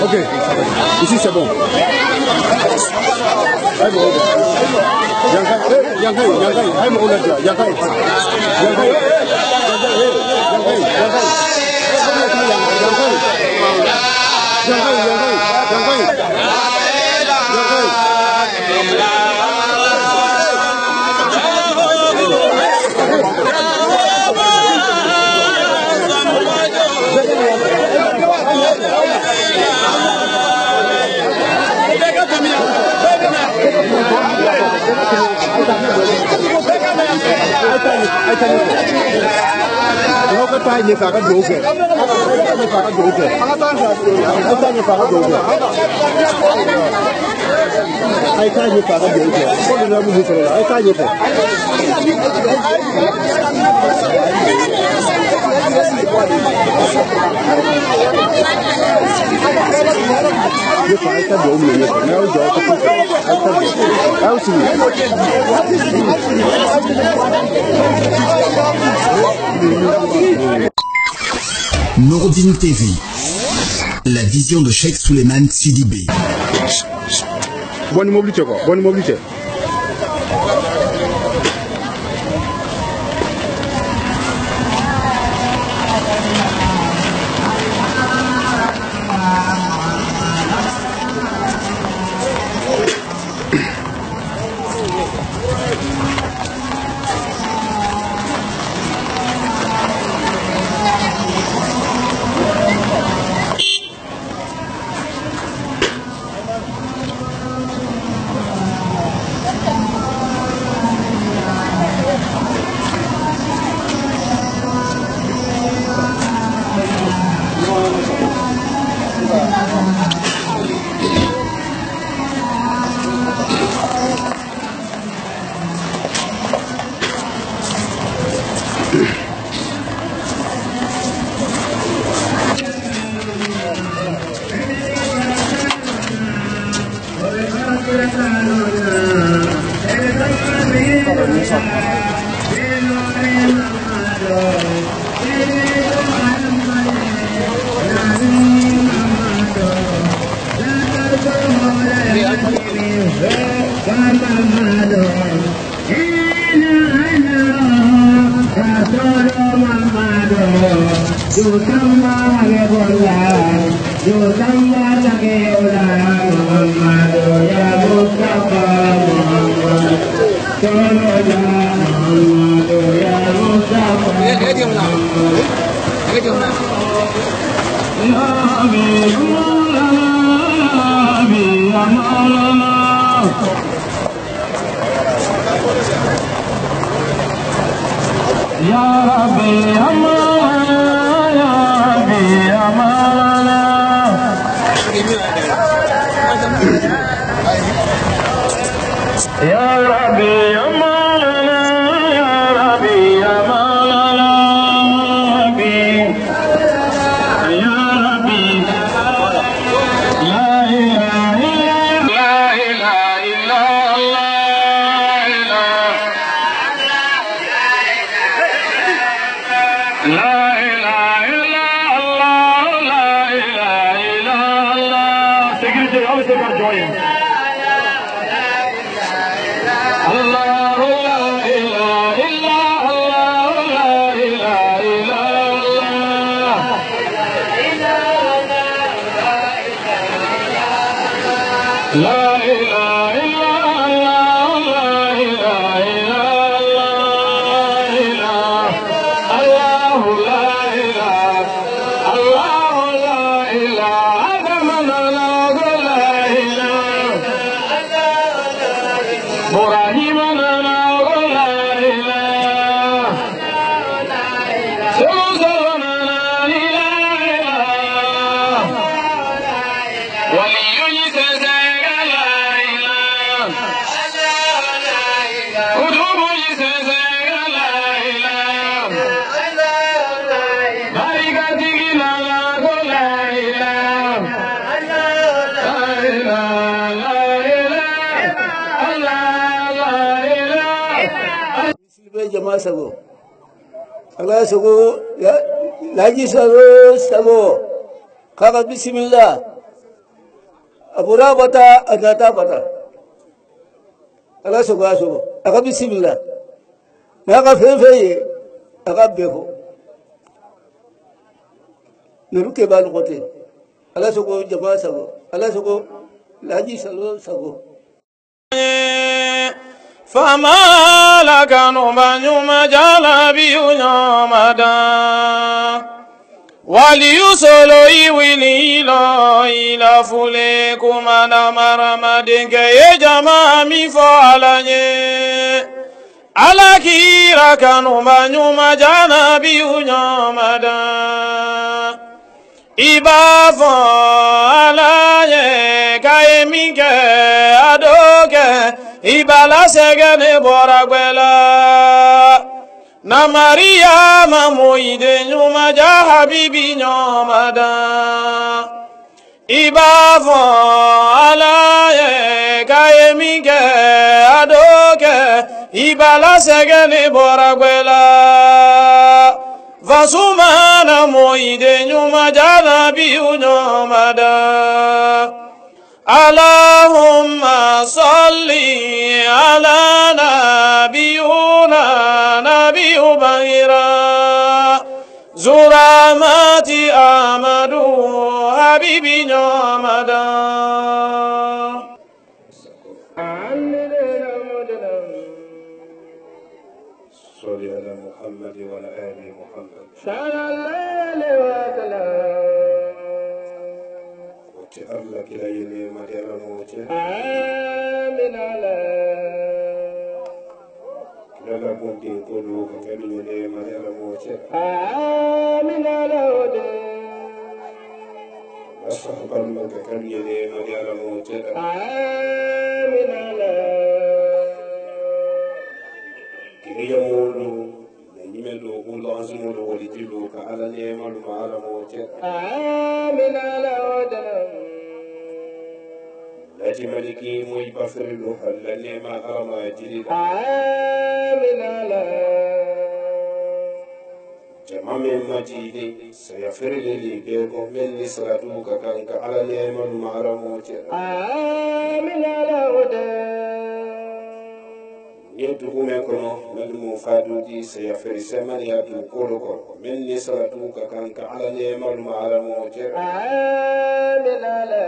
Ok, ici c'est bon. Nourdine TV, la vision de Cheikh Souleymane Sidibé. Bonne mobilité quoi, bonne mobilité. Hello. Jama sago Allah sago ya laji sago kaga bismillah abura bata adata bata Allah sago aga bismillah naga fefe aga beko nuruke ba lokote Allah sago jama sago Allah sago laji sago فما لك نبني مجال بيومدا وليسلوي وليلا إلى فليكم أنا مرمدك يا جماعة مفعلني على كيرك نبني مجال بيومدا إبافا على كايمك أدوك ibala segene boragwela na Maria mamoide nyuma ja habibi nyomada ibavo alaye kayemige adoke ibala segene boragwela vasuma na moide nyuma ja nabi nyomada اللهم صل على نبينا نبي بهيرا زرامات أحمد حبيبي نعمدا صل على محمد وعلى آل محمد صلى الله عليه وسلم Allah kila yene madera moche amin ala kila la bonti tolu ka kali yene madera moche amin ala ode ashaban man ka kali yene madera moche amin ala kila mulu nimelo ulo anzumo lo walijilu ka ala ne malu ala moche amin ala ode Lati maliki muy bafrilu halane ma arama jilid amin ala jamame majidi sayafirli li beko melni salatu ka kanka ala neman ma'aramu ce amin ala wada dugu men kono nadu mu faduji saya feri semani ya du kolo ko men ni salatu ka kan ka ala ne malum ala mo je amin ala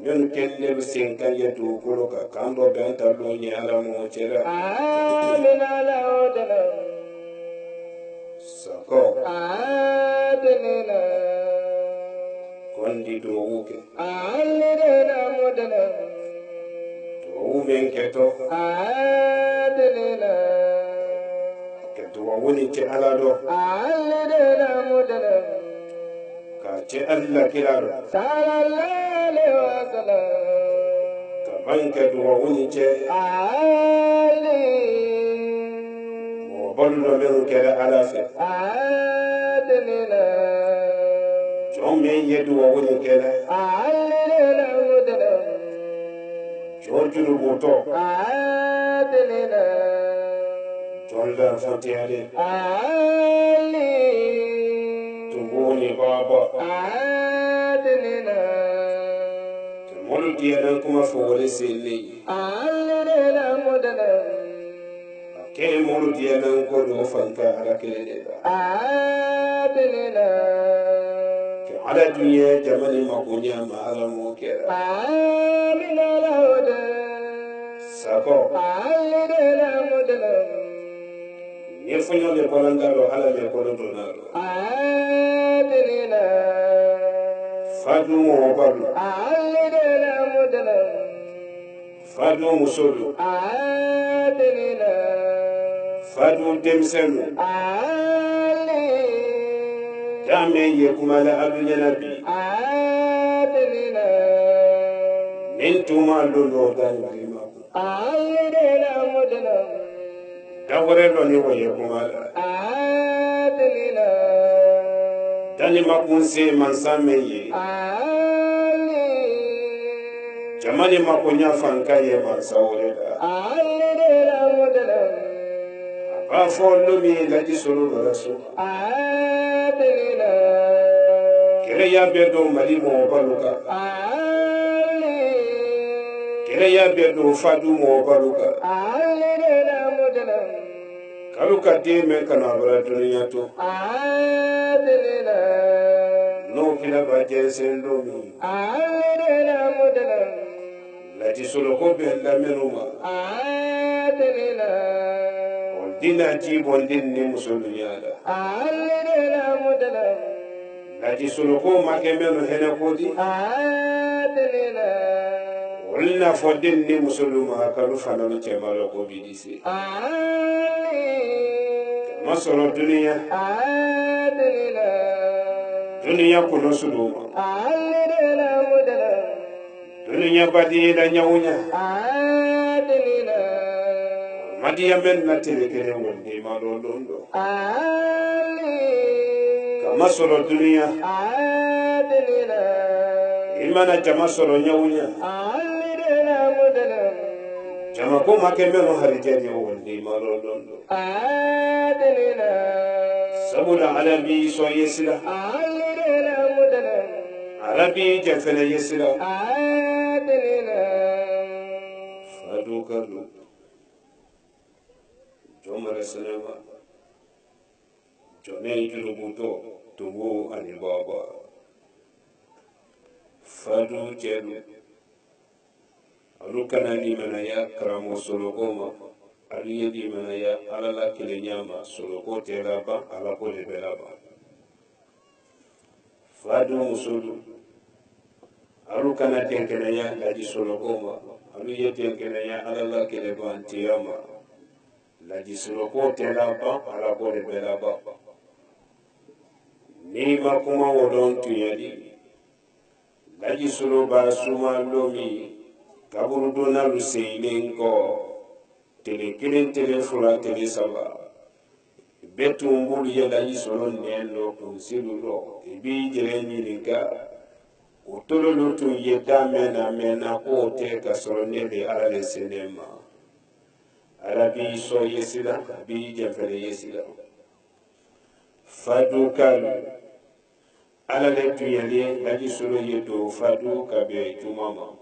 men kelle sin kan ya du kolo ka kan do ben ta do ni ala mo je amin ala odala sako adenena kondi do wuke alena modala umen keto adelena keto woni ci alado adelena modana ka ci alla kilaro sallallahu alaihi wasallam ka banke do woni ci ali mo bollo men kala ala fe adelena jomme yedu woni kala adelena modana Georgiou Boto Adelina Jordan Fontiade Ali Tunguni Baba Adelina Tumolu Diana Kuma Fowole Sili Adelina Modana Ke Molu Diana Kodo Fanka Arakele Adelina Ke Ala Dunia Jamani Makunya Maala Mokera Adelina Sako alidela modela yefunyo le kolangalo ala le kolondonalo adelina fadu mo balu alidela modela fadu musolu adelina fadu demselu ali dame ye kumala adunya nabi adelina nintuma lolo dani Adelina modena Dawre lo ni woye kumala Adelina Dani makunse mansame ye Ali Jamani makunya fanka ye mansawreda Adelina modena Afo lumi laji solo rasu Adelina Kireya bedo malimo baluka ya bedo fadu mo baluka alena modana kaluka deme kana bara dunya to adelena no kila baje sendomi alena modana lati solo ko be la menuma adelena ondina ji bondin ni musulmiya alena modana lati solo ko makemeno hena kodi adelena Olna fodin ni musuluma kalu fananu cemalo ko bidisi masoro dunia adelina dunia kuno suluma adelina modana dunia badi la nyawunya adelina madiya men na telekere wonde malolondo masoro dunia adelina imana jamasoro nyawunya Jama ko makembe no harijani wonde malolondo adelina sabula alabi so yesila adelina modana arabi jafena yesila adelina fadukaru jomara salama jone julubuto tubu ani baba fadu jelu Alukana di mana ya karamo sologoma aliye di mana ya alala kile nyama sologo teraba ala kole belaba fadu musulu alukana tenkena ya laji sologoma aliye tenkena ya alala kile bantiyama laji sologo teraba ala kole belaba ni makuma wodon tuyadi laji soloba suma lomi kaburu dona luseinen ko tele kelen tele fula tele saba betu mbulu yela yisolo nelo kunsilulo ibi jereni nika utolo tu yeda mena ko te kasoro nele ala le sinema arabi so yesila bi jafere yesila fadu kalu ala le tuyali la yisolo yedo fadu kabe tumama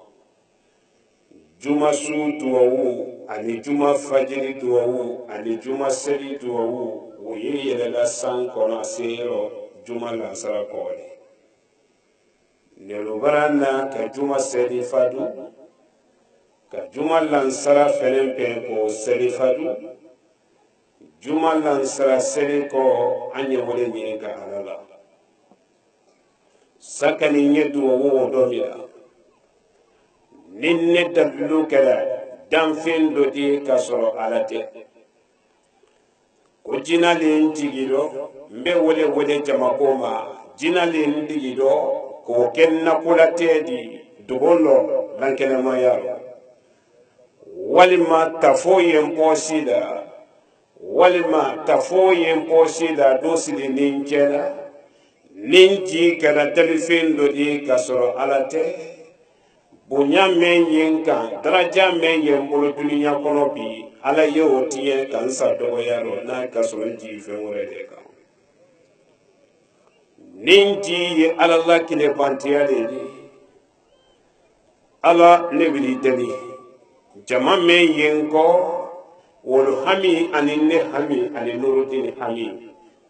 juma su duwawu ani juma fajiri duwawu ani juma seli duwawu o ye yelela san kɔnɔ seero juma lansara kɔɔle nelubaranna ka juma seli fadu ka juma lansara fɛnɛ pɛn ko seli fadu juma lansara seli kɔ an ye wale ɲini ka ala la sakani nye duwawu o dɔ min na ni ne dalilu kɛra danfɛn dɔ di ka sɔrɔ ala tɛ ko jinalen jigi dɔ n bɛ wele jamako ma jinalen jigi dɔ k'o kɛ nakolatɛ di dogon dɔ lankɛnɛmaya la walima tafo ye n pɔsi la walima tafo ye n pɔsi la dɔ siri ni n cɛ la ni n ji kɛra dalifɛn dɔ di ka sɔrɔ ala tɛ bonya men yen kan daraja men yen bolo duniya kɔnɔ bi ala ye o tiɲɛ ka n sa dɔgɔya rɔ n'a ka sɔrɔ n ji fɛn wɛrɛ de kan ni n ji ye ala la tilebantiya de ye ala ne wili deli jama men yen kɔ wolo hami ani ne hami ani nurudini hami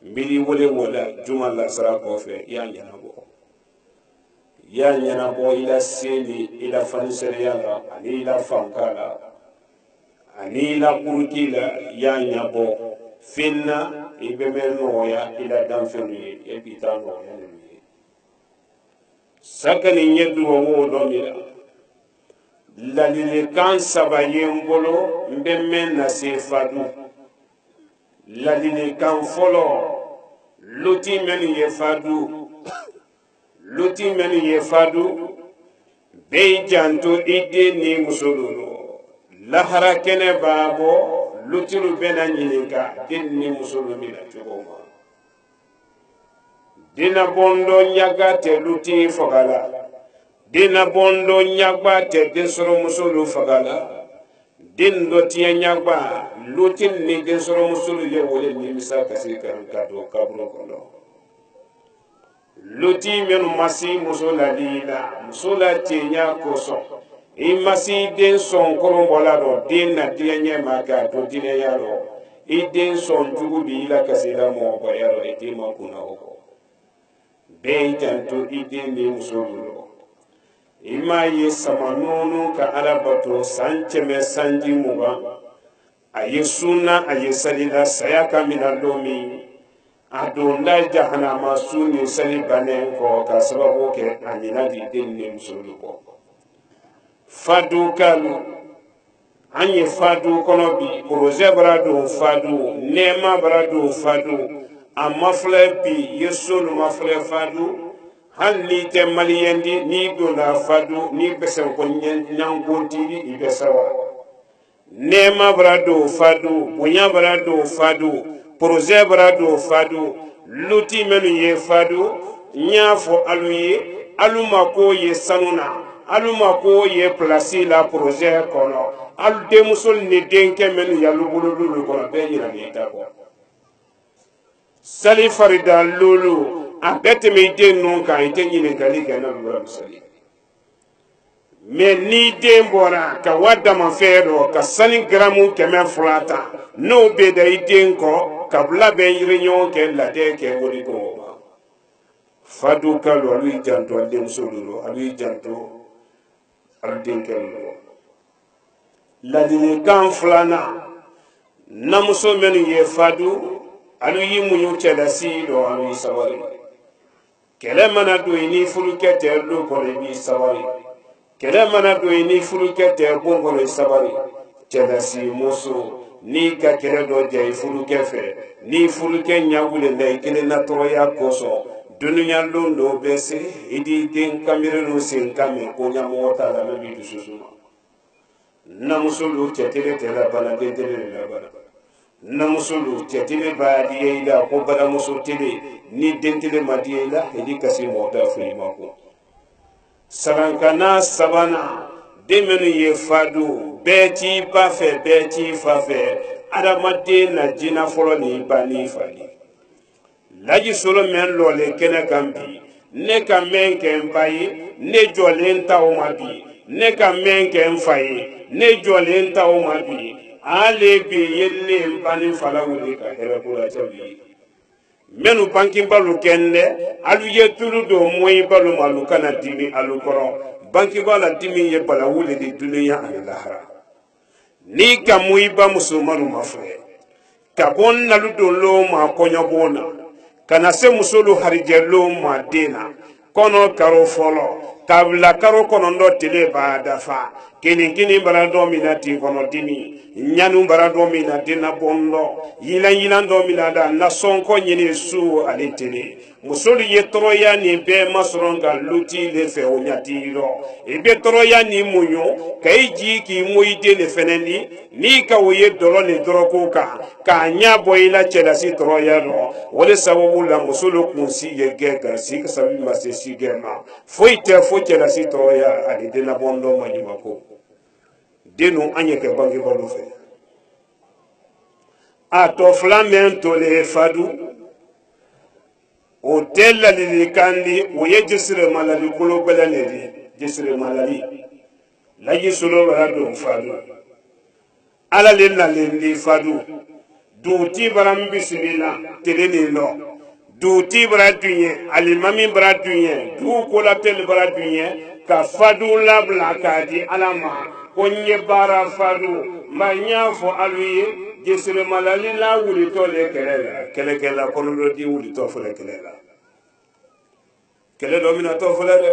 n bili wele wala juma lasara kɔfɛ i y'a ɲɛnabɔ ya ɲɛnabɔ i la seli i la fanisereya la ani i la fanka la ani i la kuruki la ya ɲɛnabɔ fɛn na i bɛ mɛn nɔgɔya i la danfɛnw ye e b'i ta nɔgɔya ninnu ye sakani ɲɛ duwawu dɔ min na ladilikan saba ye n bolo n bɛ mɛn na se fadu ladilikan fɔlɔ luti minnu ye fadu luti men ye fadu be janto ide ni musolulu lahara kene babo lutilu bena nyininka den ni musolu mina chogoma dina bondo nyaga te luti fogala dina bondo nyagba te desoro musolu fogala din do tiya nyagba lutin ni desoro musolu ye wole ni misa kasi kan kado kabro kono luti menu masi musola dila musola tinya koso i masi den son korombola do den na tinya maka to tinya yaro i den son jugu bi la kasira mo ko yaro e ti ma kuna o be janto i den ni musolo i ma ye samanunu ka alabato sancheme sanji muba aye sunna aye salila sayaka minalomi adonda jahannama suni sani banen ko ka sababu ke amina di den ne musulu ko fadu kalu anye fadu kono bi projet brado fadu nema brado fadu amafle bi yesul mafle fadu halli te maliyendi ni dona fadu ni besen ko nyangontiri ibesawa nema brado fadu bunya brado fadu projet brado fadu luti menu ye fadu nyafo aluye alumako ye sanuna alumako ye place la projet kono al demusol ni denke menu ya lubululu kono be yira ni dako sali farida lulu abete me de non kan ite nyine gali kana lulu sali me ni dembora ka wada man fedo ka sani gramu keme flata no be da iden ko kabla be réunion ke la de ke wori ko fadu kalu alu janto dem solo alu janto al denkel la de kan flana namuso men ye fadu alu yimu yu chela si do alu sawari kele mana do ni fulukete do ko ni sawari kele mana do ni fulukete bongo ni sawari chela si muso ni ka kere do jay fuluke fe ni fuluke nyawule lay kele na toya koso dunya londo bese idi den kamere no sen kame ko nyamota la mebi du susuma na musulu chetele tela bana de tele la bana na musulu chetele ba di ida ko bana musul tele ni dentele madiye la idi kasi mota fri mako sarankana sabana demenu ye fadu beti pafe beti fafe adamade na jina folo ni bani fali laji solo men lole kene kambi ne ka men ke mbayi ne jolen ta o mabi ne ka men kɛ n fa ye ne jɔlen ta o ma bi ale bi yelle n ba ni fala wuli ka hɛrɛ ko la cɛ bi menu banki balu kende alu ye tulu do moyi balu malu kana dimi alu kɔrɔ banki bala dimi ye bala wuli di duniya ani lahara ni ka moyi ba musulmanu mafɛ ka bon nalu do lo ma kɔɲɔ bona kana se musolu harijɛ lo ma dena kɔnɔ karo fɔlɔ kabila karo kɔnɔndɔ tile b'a dafa kini bara dɔ min na tin kɔnɔ dimi ɲanu bara dɔ min na dena bɔndɔ yilan dɔ min na da nasɔnkɔ ɲini su ale tele musolu ye tɔrɔya nin bɛɛ masɔrɔ ka luti le fɛ o ɲati rɔ i bɛ tɔrɔya ni muɲu ka i ji k'i moyi den le fɛnɛ di n'i ka o ye dɔrɔ le dɔrɔko kan k'a ɲɛ bɔ i la cɛlasi tɔrɔya rɔ o de sababu la musolu kunsi ye gɛn ka si ka sabi ma se si gɛn ma foyi tɛ fo cɛlasi tɔrɔya ani dena bɔndɔ ma ɲuman ko denu an ye kɛ bangebaalu fɛ a tɔ fila min tolen fadu o tɛ ladilikan di o ye jesire malali kolo bɛlɛ ne di jesire malali laji solo bara don fadu ala le nalen di fadu duuti bara n bisimila tele ne lɔ duuti bara dun ye alimami bara dun ye duu kolatɛli bara dun ye ka fadu labila k'a di ala ma ko n ye baara fadu ma n y'a fɔ alu ye jesire malali la wulitɔ le kɛlɛ la kɛlɛkɛla kɔnɔdɔ di wulitɔ fɔlɔ kɛlɛ la kɛlɛ dɔ mina tɔ fɔlɔ dɛ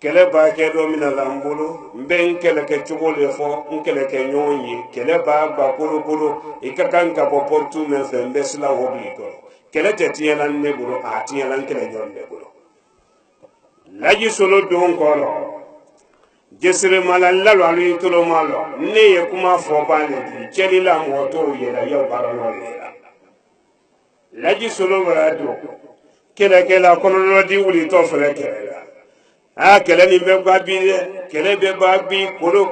kɛlɛ b'a kɛ dɔ mina la n bolo n bɛ n kɛlɛkɛ cogo le fɔ n kɛlɛkɛ ɲɔgɔn ye kɛlɛ b'a gba kolokolo i ka kan ka bɔ pɔritu min fɛ n bɛ silan o b'i kɔrɔ kɛlɛ tɛ tiɲɛla ne bolo a tiɲɛla n kɛlɛ ɲɔgɔn de bolo laji solo don kɔrɔ jesire malala lo alu tolo malo ne ye kuma fɔ bane di cɛli la mɔgɔ t'o yɛlɛ yɛ baara nɔ le la laji solo bara do kɛlɛkɛla kɔnɔdɔ di wulitɔ fɛnɛ kɛlɛ la a kɛlɛ nin bɛ ba bi dɛ kɛlɛ bɛ ba bi kolo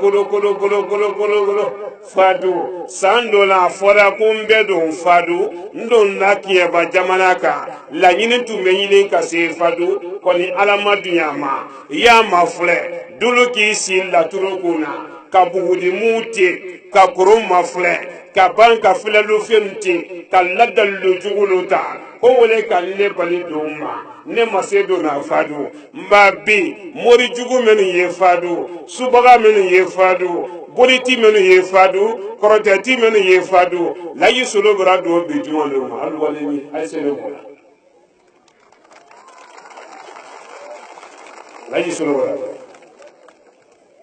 fadu san dɔ la a fɔra ko n bɛ don fadu n don na kiɲɛba jamana kan laɲini tun bɛ ɲini ka se fadu kɔni ala ma dunya ma i y'a ma filɛ dulu k'i si laturu kun na ka bugudimu ten ka koro ma filɛ ka ban ka filɛlu fɛnw ten ka ladalilu jugulu ta ko wele ka ne bali don ma ne ma se donna fadu n b'a bi mori jugu minnu ye fadu subaga minnu ye fadu boliti minnu ye fadu kɔrɔtɛti minnu ye fadu layi solo bara don bi juma le ma hali wale ni ayise ne bɔra layi solo bara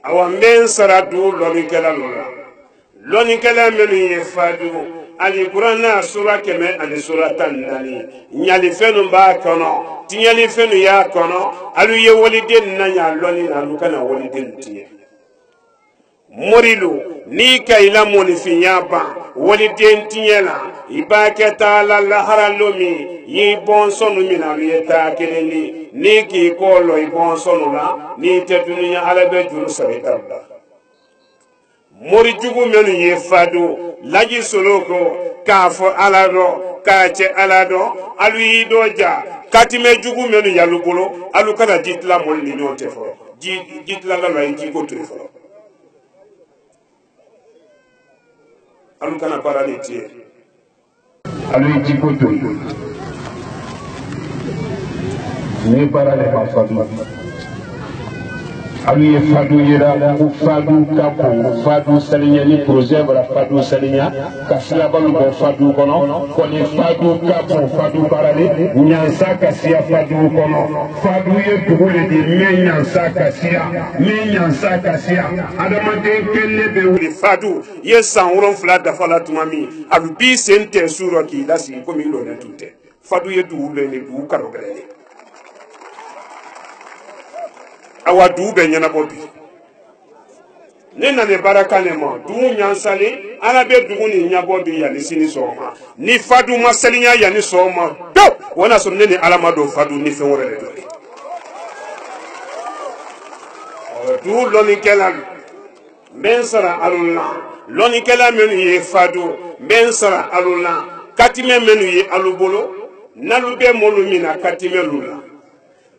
awa n bɛ n sara du lɔnnikɛla dɔ la lɔnnikɛla minnu ye fadu alikuranna sura 100 ani sura 14 ɲalifɛnnu b'a kɔnɔ tiɲɛlifɛnnu y'a kɔnɔ alu ye waliden na ɲa lɔnni na alu kana waliden tiɲɛ morilu n'i ka i la mɔnifinya ban waliden tiɲɛ la i b'a kɛ taa la lahara lo min y'i bɔnsɔnu min na alu ye taa kelen di n'i k'i kɔ lɔ i bɔnsɔnu la n'i tɛ duniya ala bɛ juru sara i ta la mori jugu minnu ye fadu laji solo ko k'a fɔ ala dɔ k'a cɛ ala dɔ alu y'i dɔ ja katimɛ jugu minnu y'alu bolo alu kana jitila mɔni ni ɲɔgɔn tɛ fɔlɔ jitila la ye jiko to ye fɔlɔ alu kana baara de tiɲɛ alu ye jiko to ye ne baara de ma fadu alu ye fadu yira ko fadu ka bon fadu salinya ni projet bara fadu salinya ka silabalu bɔ fadu kɔnɔ kɔni fadu ka bon fadu barale ɲansa ka siya fadu kɔnɔ fadu ye dugu le di min ɲansa ka siya min ɲansa ka siya adamaden kelen bɛ wuli fadu ye san 7 dafa la tuma min a bi sen tɛ su rɔ k'i lasigi komi i lɔnɛ tun tɛ fadu ye dugu le ni dugu karo gɛlɛn ye awa dugu bɛ ɲɛnabɔ bi ne nana baraka ne ma dugu ɲansalen ala bɛ dugu ni ɲabɔ bi yanni sini sɔgɔma ni fadu ma selinya yanni sɔgɔma pewu o na sɔrɔ ne ni ala ma don fadu ni fɛn wɛrɛ de dɔ ye dugu lɔnnikɛla n bɛ n sara alu la lɔnnikɛla minnu ye fadu n bɛ n sara alu la katimɛ minnu ye alu bolo n'alu bɛ mɔlu min na katimɛ lu la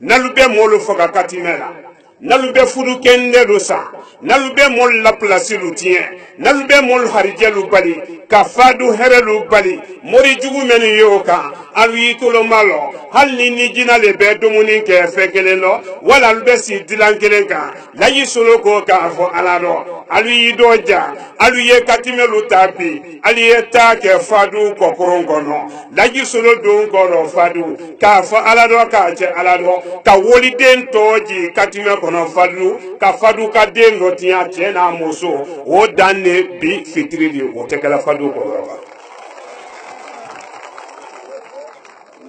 n'alu bɛ mɔlu faga katimɛ la nalube fudu kende lusa nalube mol la place lutien nalube mol harjelu bali ka fadu herelu bali mori jugu menu yoka alwi tolo malo halni ni jina le be dumuni ke fekelelo wala lube si dilankelenka layi solo ko ka fo alado alwi doja alwi ye katimelu tapi ali eta ke fadu kokorongono layi solo don kono fadu ka fo alado ka je alado ka woli den toji katime kono fadu ka fadu ka den lotia tena muso o danne bi fitridi o tekala fadu ko roba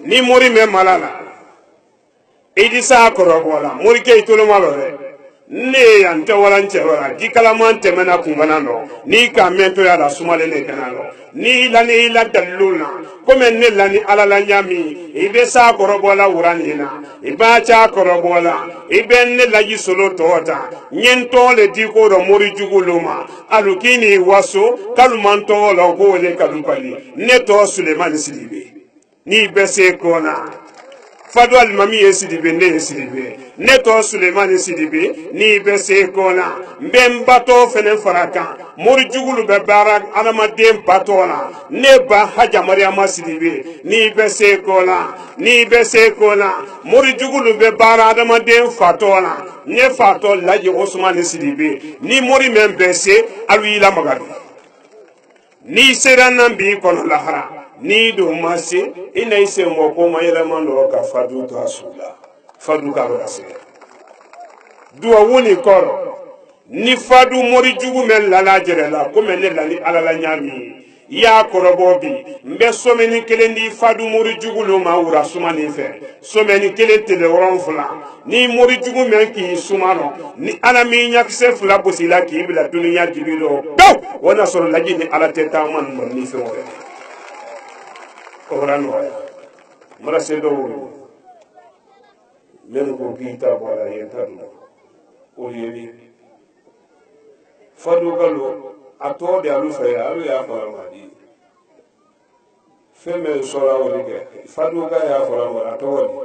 ni mori me malala idisa ko robola mori ke itolo malore ne yante walance wala dikala man temena kungana no ni ka mento ya la sumale ne kanalo ni lani la daluna comme ne lani ala la nyami ibe sa korobola uranina iba cha korobola ibe ne la yisolo tota nyento le diko ro mori juguluma alukini waso kalumanto lo ko le kalupali ne to Suleiman Sidibe ni bese kona fadu almami Sidibe ne Sidibe neto Suleiman Sidibe ni bese kona mbembato fene faraka mori jugulu be barak anamadem patona neba haja Mariama Sidibe ni bese kona mori jugulu be bara anamadem fatona ne fato laji Osman Sidibe ni mori membese alwila magadu ni serana bi kono lahara ni do masi ina ise moko mayela mando ka fadu to asula fadu ka rase duwa woni koro ni fadu mori jugu men lala jere la ko men la ni alala nyami ya korobobi mbe someni kelendi fadu mori jugu lo ma wura sumani fe someni kelente de ronfla ni mori jugu men ki sumano ni ala mi nyakse fula bosila ki bila dunya dibilo do wona soro laji ni ala teta man mon ni fe mo ko rano mara sedo men ko kita wala yentadu o yewi fadu galo ato de alu fe alu ya fara madi feme sora woni ke fadu ga ya fara wala to woni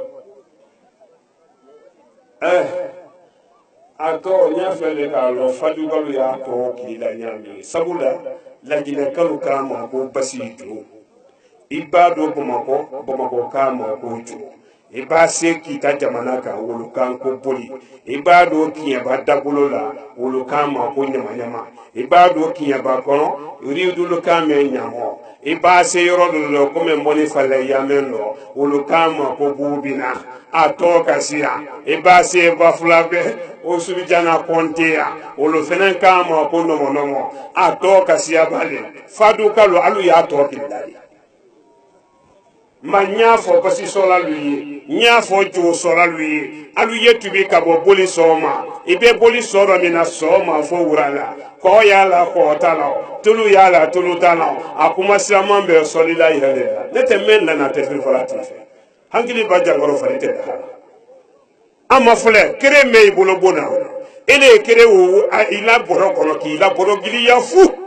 ato nya fele ka lo fadu galo ya to ki da nyami sabula la jine kalu kama ko basitu ibado bomako kama ko ju iba se kita jamana ka wulukan ko boli ibado kiya ba dagulola wulukan ma ko nyama ibado kiya ba kono uridu lukan me nyamo iba se yorodo ko me moni fale yameno wulukan ma ko bubina atoka sia iba se ba fulabe o subijana kontea wulu fenen kama ko nomo atoka sia bale fadu kalo alu ya toki dali ma nyafo basi sola lui nyafo jo sola lui alu yetubi kabo boli soma ibe boli soro mina soma fo urala ko yala ko tala tulu yala tulu tala akuma siaman be solila yele nete men na te fi falati hankili ba jangoro farite da ama fule kere me bolo bona ele kere wo ila boro kono ki ila boro gili ya fu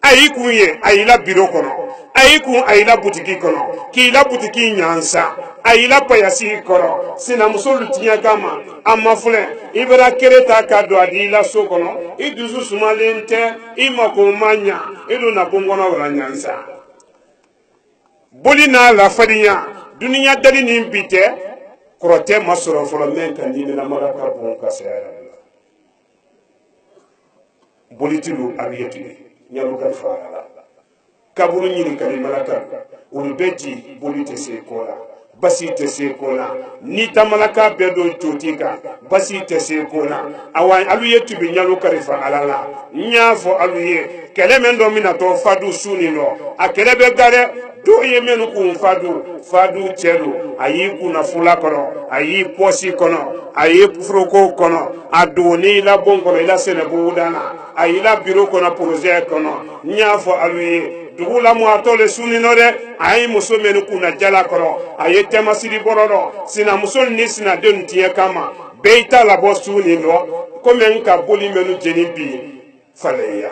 ayiku ye ayila biro kono ayiku ayila butiki kono ki la butiki nyansa ayila payasi kono sina musolu tinya kama amafule ibra kereta kado adila so kono iduzu sumalente imako manya idu na bongono wala nyansa bolina la fadinya dunia dali ni bite krote masoro folo menka ni na maraka bon kasera bolitilu abiyeti nyaluka fara kaburu nyiri kali malaka urubeji bolite se kola basi te se kola ni tamalaka bedo totika basi te se kola awan aluye tubi nyaluka rifa alala nyafo aluye kelemendo minato fadu sunino akelebe gare do yemenu ku fadu chelu ayiku na fula kono ayi posi kono ayi froko kono adoni la bongo ila senebu dana ayila biro kono projet kono nyafo aluye dugula mu atole sunino de ayi muso menu kuna jala kono ayi tema sidi bororo sina muso ni sina den tie kama beita la bo sunino comme nka boli menu jenibi faleya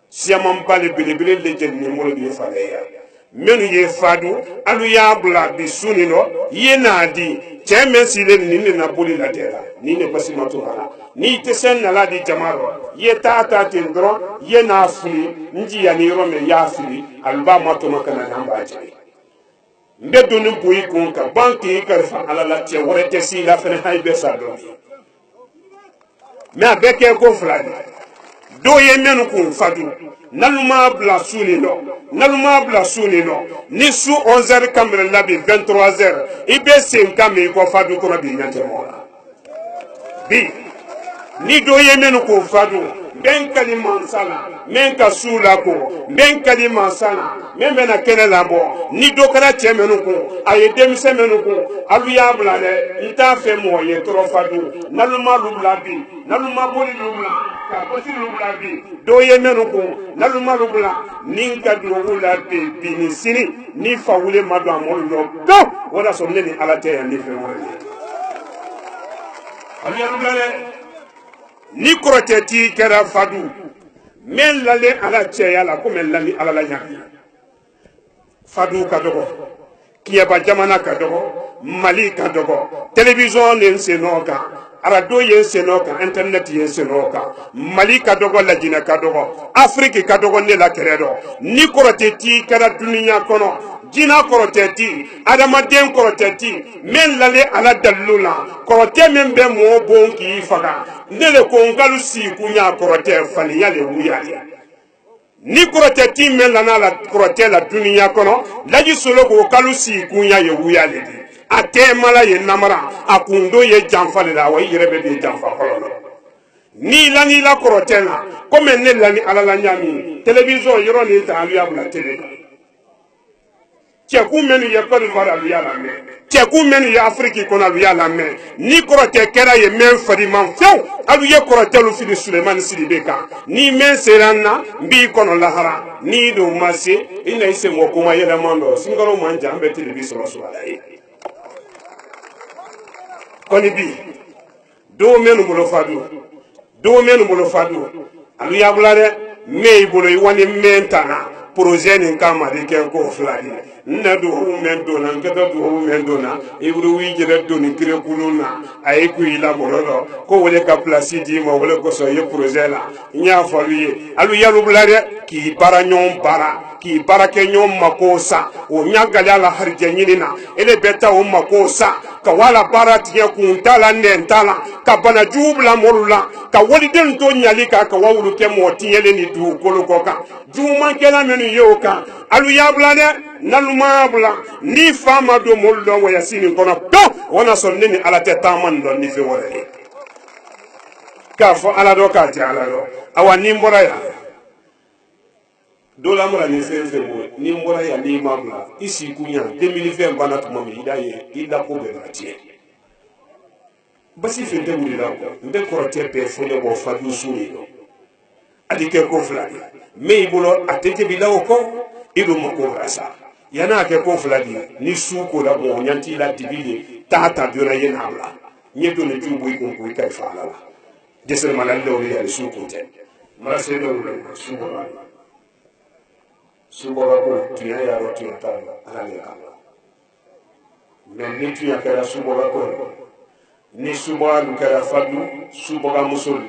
siamam bale bilibile le jenni molo bi faleya menu ye fadu alu ya bla bisunino ye nadi cheme sile ni na boli la tela ni ne pasi matula ni tesen na la di jamaro ye tata tindro ye na fuli nji ya ni rome ya fuli alba matuma kana namba jai mbe donu boyi konka banki karfa ala la tie worete si la fene haybe sa do me abeke ko fladi do ye menu ko fadu naluma bla sunino ni su 11h kamre labi 23h ibe sen kame ko fadu ko bi nyante mo bi ni do ye menu ko fadu ben kali mansala men ka sula ko ben kali mansala men bena kene labo ni do kala chemenu ko aye demise menu ko alu ya blale ita fe mo ye tro fadu naluma lublabi naluma boli lubla ka bosi lublabi do ye menu ko naluma lubla ninka do wula be binisini ni fawule madu amol do do wala so neni alate ya ni fe mo alu ya lubla ni koroteti kera fadu men lale ala cheya la ko men lani ala la nya fadu ka dogo kiyaba jamana ka dogo mali ka dogo television len senoka radio yen senoka internet yen senoka mali ka dogo la jina ka dogo afrique ka dogo ne la keredo ni koroteti kera dunia kono jina koroteti adamaden koroteti men lale ala dalula korote men be mo bon ki faga nele ko ngalu si kunya korote fani yale wuyali ni koroteti men lana la korote la dunia kono laji solo ko kalu si kunya ye wuyali ate mala ye namara akundo ye janfale la wa yirebe de janfa kololo ni lani la korote la comme ne lani ala la nyami television yoro ni ta alu ya bula tele Tchekou menu ya Côte d'Ivoire alu ya la me. Tchekou menu ya Afrique kon alu ya la me. Ni korote kera ye men fadi man few. Alu ye korote lu fili Suleiman Sidibeka. Ni men serana mbi kono lahara. Ni do masi ina ise mwokuma yele mando. Singaro manja ambe television swala ye. Koni bi. Do menu mulo fadu. Alu ya bulare me ibolo iwani mentana. Projet ni kama de ken ko fladi na do men do na ngata do men do na e buru wi jere do ni kire kuluna ay ku ila bororo ko wole ka place di mo wole ko so ye projet la nya faluye alu yalu bulare ki bara nyom bara ki bara ke nyom makosa o nya gala la harje nyinina ele beta o makosa ka wala bara tiye kuntala nentala ka bana jubla molula ka woli den to nyali ka wawulu ke mo tiyele ni du kolo koka juma kela menu yoka alu yabla de nalumabla ni fama do moldo wa yasini kono to wana sonneni ala te taman do ni fe wore ka fo ala do ka ti ala do awa ni mbora ya do la mura ni fe mo ni mbora ya ni mabla isi kunya 2020 bana to mami idaye ida ko be ratie basi fe de wuri la ko mbe korote pe fo le bo fadu suni do adike ko fladi me ibulo atete bilawo ko ilu mako rasa yana ke ko fladi ni suko la bo nyanti la dibile tata dura yena abla nyeto ne jubu ko kai fala la desel malal do ya suko te mara se do suko ko tiya ya ro tiya ta ala ne kala men ni tiya kala suko ko ni suba lu kala fadu suba musul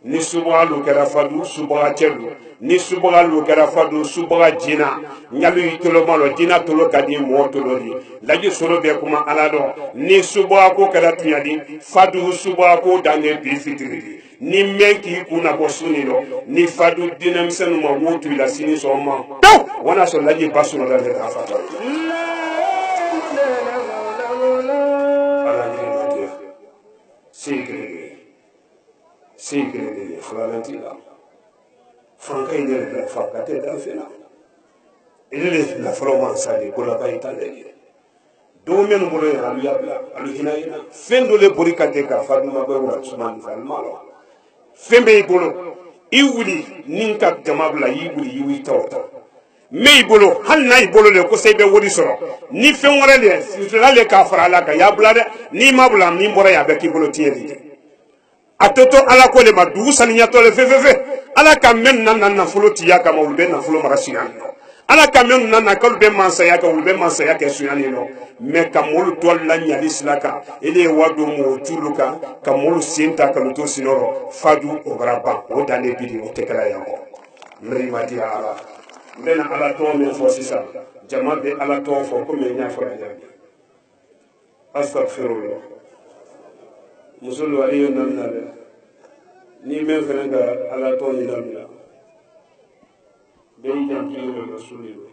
ni suba lu kala fadu suba chelu ni suba lu kala fadu suba jina nyalu itolo malo jina tolo kadi mo tolo ni laji soro be kuma alado ni suba ko kala tuyadi fadu suba ko dange bi fitiri ni menki kuna bosuni no ni fadu dinam senu ma wotu la sini so ma to wana so laji basuno la de afata Sikre de Florentino. Franca in la faccate da fena. E la Florence di quella paita lei. Dove non vuole allucinare. Fendo le buricate che fa una guerra su manifal malo. Fembe i bolo. Iwuli ninka jamabla iwuli iwi tawta. Me bolo hanna i bolo le ko sebe wodi soro. Ni fen wala le le ka fara la ka ya blade ni mabula ni mbora ya be ki bolo tieli. Atoto ala ko le madu saniya to le fefefe ala ka men nan na fulo tiya ka mo be na fulo marasiya ala kamen nana kal be mansaya ka ul be mansaya ke suyani no me kamul tol la nyali silaka ele wadu mo tuluka kamul sinta ka luto sinoro fadu o graba o dane bidi o tekala yango mrimati ala mbena ala to me fo sisa jama be ala to fo ko me nya fo nya astaghfirullah musul wali nanna ni me fenga ala to ni lamina ben jankiyo rasulillah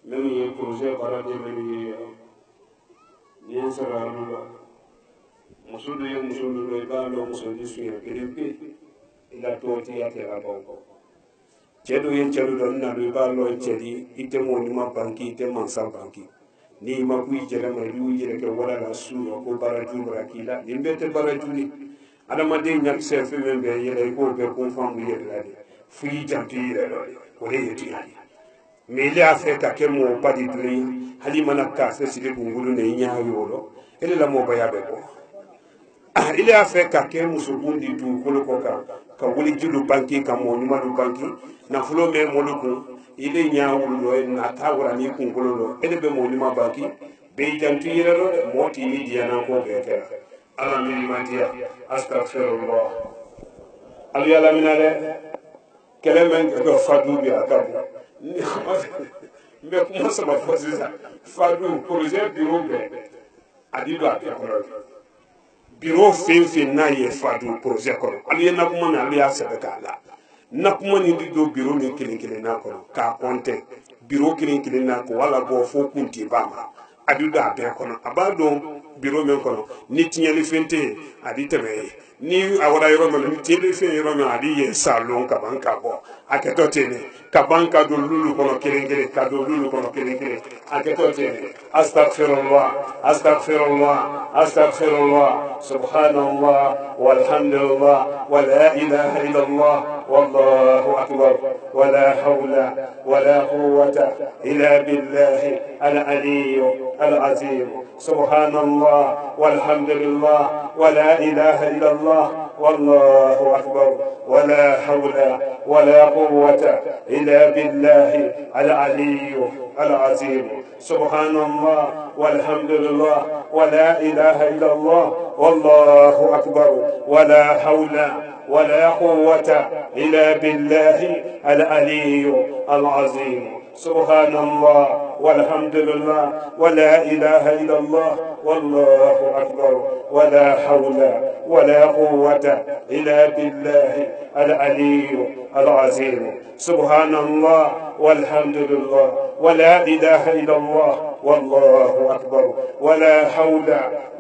même ye projet barade même ye sararula musul ye ba lo musul suya kedepe ila to ti ya te la bonko cedo ye cedo don na lo ba lo cedi ite mo ni ma banki ite man sa banki ni ma ku jere ma lu jere ke wala la su ko baraju rakila imbete baraju ni adama de nyak se fe membe yele ko be ko famu yele la fuyi jampi ko le yeti mais il a fait ka kemo pas di duni hali manaka se sile bungulu ne nya yolo ele la mo baya be ko il a fait ka kemo subundi du ko ko ka wuli judu banki ka mo nyuma du banki na fulo me mo ko ile nya wulo na tawra ni ko ngolo ele be mo nyuma banki be jampi yelo mo ti ni diana ko be ke ala mi matia astaghfirullah ali ala minale kelemen ko fadu bi akabu mbe kuma sama fosiza fadu projet bureau be adido akoro bureau fin na ye fadu projet ko ali na kuma na ali asebe kala na kuma ni do bureau ni kelen na ko ka konte bureau kelen na ko wala go fo kunti bama adido abe ko abado bureau men ko ni tinyali fente adi tebe ni awara yoro no ni tinyali fente yoro no adi ye salon ka banka bo aketo tene ka banka do lulu ko kelen ka do lulu ko kelen aketo tene astaghfirullah subhanallah walhamdulillah wa la ilaha illallah wallahu akbar wa la hawla wa la quwwata illa billahi al-ali al-azim subhanallah walhamdulillah wa la ilaha illallah wallahu akbar wa la hawla wa la quwwata illa billahi al-ali al-azim subhanallah walhamdulillah wa la ilaha illallah wallahu akbar wa la hawla ولا قوة إلا بالله العلي العظيم سبحان الله والحمد لله ولا إله إلا الله والله أكبر ولا حول ولا قوة إلا بالله العلي العظيم سبحان الله والحمد لله ولا إله إلا الله والله أكبر ولا حول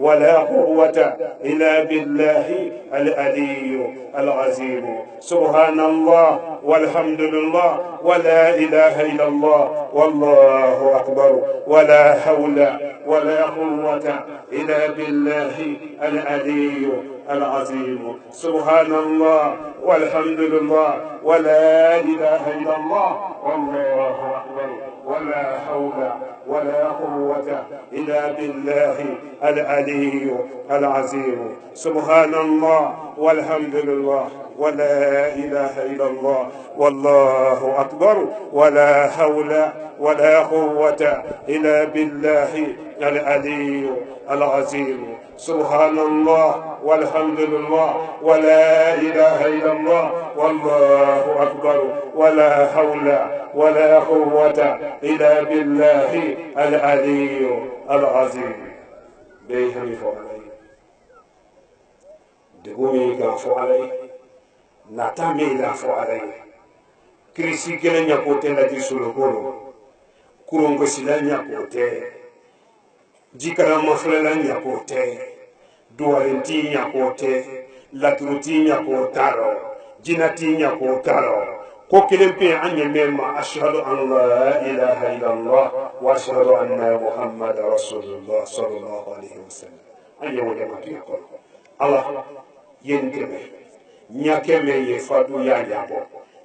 ولا قوة إلا بالله العلي العظيم سبحان الله والحمد لله ولا إله إلا الله والله أكبر ولا حول ولا قوة إلا بالله العلي العظيم سبحان الله والحمد لله ولا إله إلا الله والله أكبر ولا حول ولا قوة إلا بالله العلي العظيم سبحان الله والحمد لله ولا إله إلا الله والله أكبر ولا حول ولا قوة إلا بالله العلي العظيم سبحان الله والحمد لله ولا إله إلا الله والله أكبر ولا حول ولا قوة إلا بالله العلي العظيم بيهم فعلي دقومي كان فعلي نتامي لا فعلي كريسي كلا نيكوتي نجي سلوكولو كورونغو سيلا نيكوتي جيكرا مفللا نيكوتي دوارنتي نيكوتي لاتروتي نيكوتارو جيناتي نيكوتارو كوكلم بي عني ميما أشهد أن لا إله إلا الله وأشهد أن محمد رسول الله صلى الله عليه وسلم أني ولما يقول الله ينتبه نيكمي يفادو يا يابو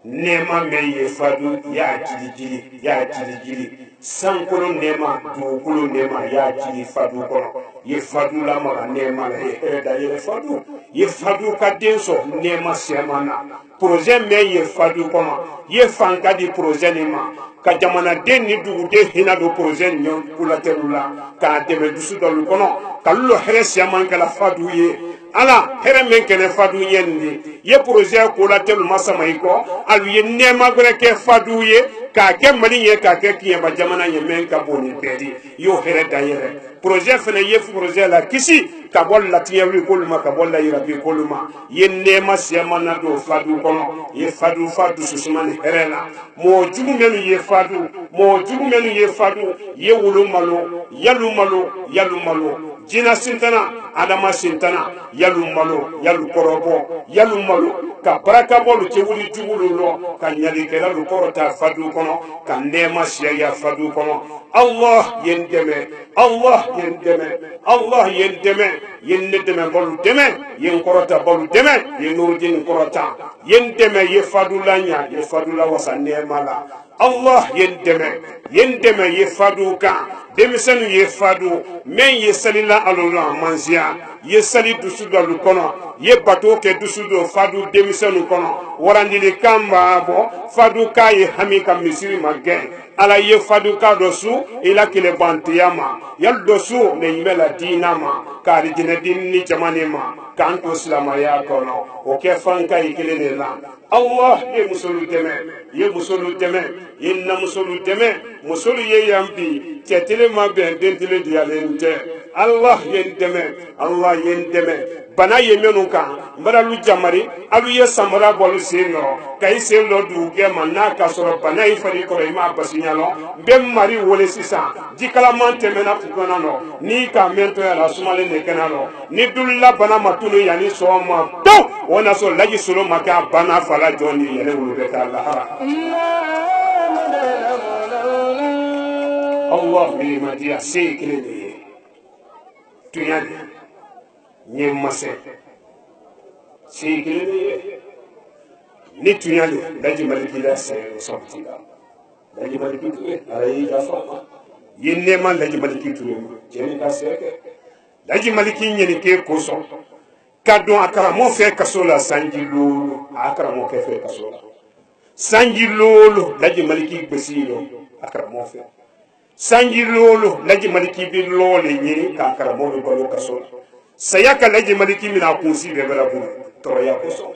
nema me ye fadu ya jiri sankolo nema dugukolo nema ya jiri fadu kono ye fadu la mara nema la ye hereda ye fadu ye fadu ka denso nema semana projet me ye fadu kono ye fanka di projet nema ka jamana den ni dugude hina do projet nyon kulaterula ka debe dusu dolu kono kallo here seman kala fadu ye ala here men kene fadu yendi ye projet kulaterul masama iko alu ye nema gre ke fadu ye ka ke mali ye ka ke kiye ba jamana ye men ka boni pedi yo here dayere projet fene ye projet la kisi ka bol la tiye wi koluma ka bol la yirabi koluma ye nema semana do fadu kono ye fadu susumani herela mo jugu menu ye fadu ye wulu malo yalu malo jina sintana adama sintana yalu malo yalu korobo yalu malo ka baraka bolu ci wuli jugulu lo ka nyali kala lu korota fadu kono ka nema siya fadu kono Allah yendeme yendeme bolu deme yen korota bolu deme yen nurjin korota yendeme ye fadu lanya ye fadu la wasa nema la Allah yendeme ye fadu ka demisenu ye fadu men ye salila alula manzia ye sali dusu do kono ye bato ke dusu do fadu demisenu kono warandile kamba bo fadu ka ye hamika misiri magge ala ye fadu ka dosu ila kile bantiyama yal dosu ne yimela dinama ka rijine dinni jamanema kanto islama ya kono o ke fanka ikile la Allah ye musulu deme inna musulu deme musulu ye yambi tetele mabbe dentele dialente Allah yen deme bana ye menu kan mbaralu jamari alu ye samara bolu seno kay selo du gema na ka soro bana yi fari ko ma basinyalo be mari wole sisa jikala mante mena fukana no ni ka mento ya la sumale ne kenalo ni dulla bana matulu yani soma to wona so laji solo maka bana fala joni yele wulu be ta Allah bi madia sekele tuyani nyemase sekele ni tuyani daji maliki la se sortila daji maliki tu ayi jafa yenne man daji maliki tu jeni ka seke daji maliki nyeni ke koso kadon akaramo fe kasola sanjilo akaramo ke fe kasola sanjilo daji maliki besilo akaramo fe sanji lolo laji maliki bi lole nyini ka karamo be balo kaso sayaka laji maliki mina kunsi be bala bu toroya koso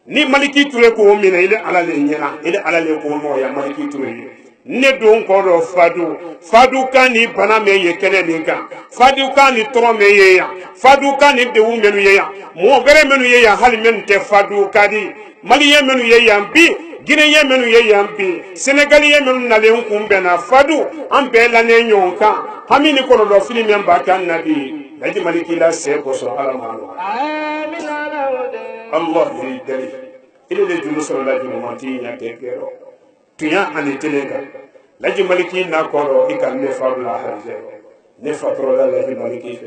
ni maliki ture ko mina ile ala le nyena ile ala le ko no ya maliki ture ne don ko do fadu kani bana me ye kene ni kan fadu kani toro me ye ya fadu kani de wu menu ye ya mo bere menu ye ya hal men te fadu kadi mali ye menu ye ya bi Guinée ye menu ye yampi Sénégal ye menu nalen kumbena fadu ambe la ne nyonka hamini kono do fili memba kan nabi daji maliki la se ko so alamano amin Allah bi dali ile le julu so la julu manti nya te kero tuya ani telega daji maliki na koro ikan ne fabula harje ne fatro la daji maliki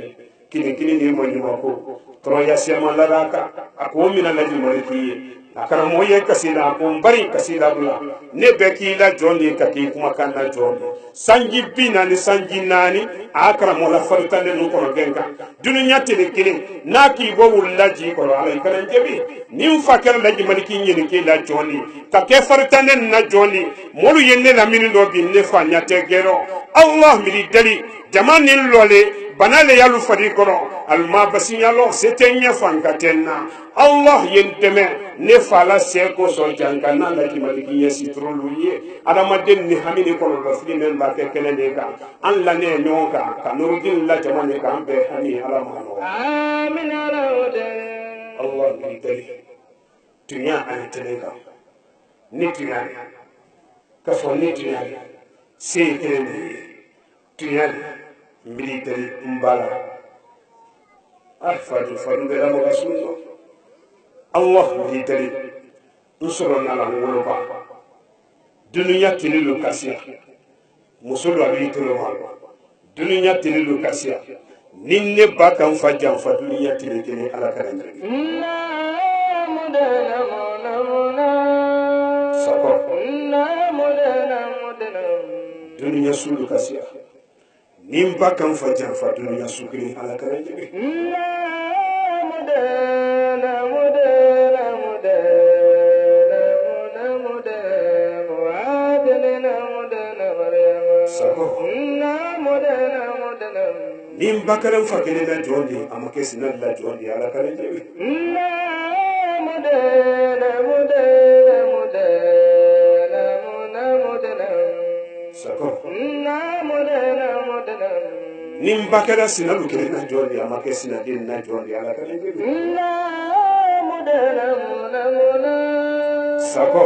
kini ni mo ni mako tro ya sema la raka ako mina daji maliki akara moye kasila ko bari kasila bula ne beki la jondi kati kuma kanna jondi sanji bina ni sanji nani akara mola fartande no ko genka dunya tele kile naki bo wullaji ko ala kana jebi ni fakar laji maliki nyeni ke la jondi ka ke fartande na jondi molu yenne la mini do bi ne fa nyate gero Allah mi dali jamani lole banale yalu fadi kono alma basinyalo setenya fankatenna Allah yenteme ne fala seko so jangana la kimaliki yesi troluye adama den ni hamini kono do fili men ba kekele ne ka an la ne nyoka ka nurudin la jamane ka be hani alama amin Allah bi tali tunya an telega ni tunya ka fo ni tunya sekele tunya military mbala fadu be la mo gasuno Allah military usoro na la ngolo ba dunya tililu kasia musulu abi tilo ma dunya tililu kasia ninne baka mfaja fa dunya tilekene ala karande sako duniya sulu kasiya nimba kan fajan fa duniya sukri ala kare jibe sako nimba kan fa kene da jodi amake sinan la jodi ala kare jibe nimbakera sinalu kele na jodi amake sinadin na jodi ala kale sako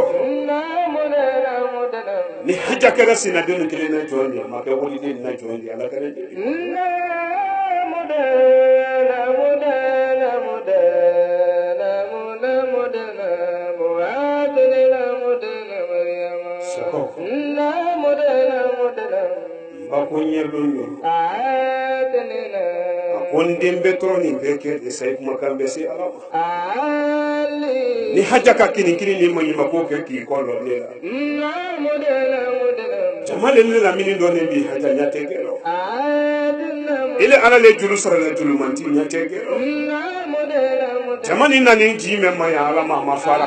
ni hajakera sinadin kele na jodi amake wolidin na jodi ala kale bakunyelunyo akondembe troni beke esay makambe si alama ni hajaka kini ni manyima ko ke ki ko lo lela jamale le la mini doni bi haja nyate gelo ile ala le julu sara le julu manti nyate gelo jamani nani jime maya alama mafara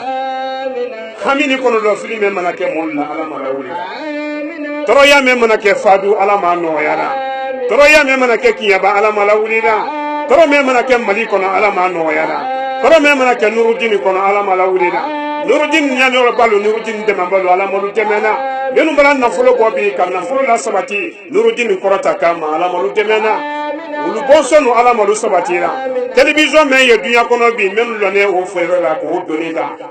hamini kono do filime manake monna alama rawuli toro ya me mana ke fadu alama no yara toro ya me mana ke kiyaba alama lawulida toro me mana ke mali kono alama no yara toro me mana ke nurudin kono alama lawulida nurudin nyano balu nurudin de mambalo alama lu jemena benu bala na folo ko bi kan na folo la sabati nurudin korota kama alama lu jemena ulu bonsono alama lu sabatira television me ye dunya kono bi menu lone o fere la ko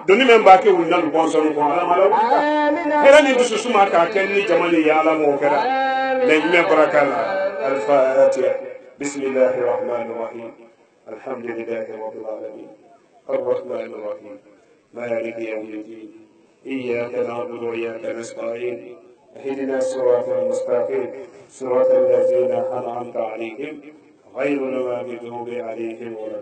doni men ba ke ulu na lu bonsono ko alama lawulida era ni dususuma ka kenni jamali ya ala mo kera لجمع بركانا الفاتحة بسم الله الرحمن الرحيم الحمد لله رب العالمين الرحمن الرحيم مالك يوم الدين إياك نعبد وإياك نستعين اهدنا الصراط المستقيم صراط الذين أنعمت عليهم غير المغضوب عليهم ولا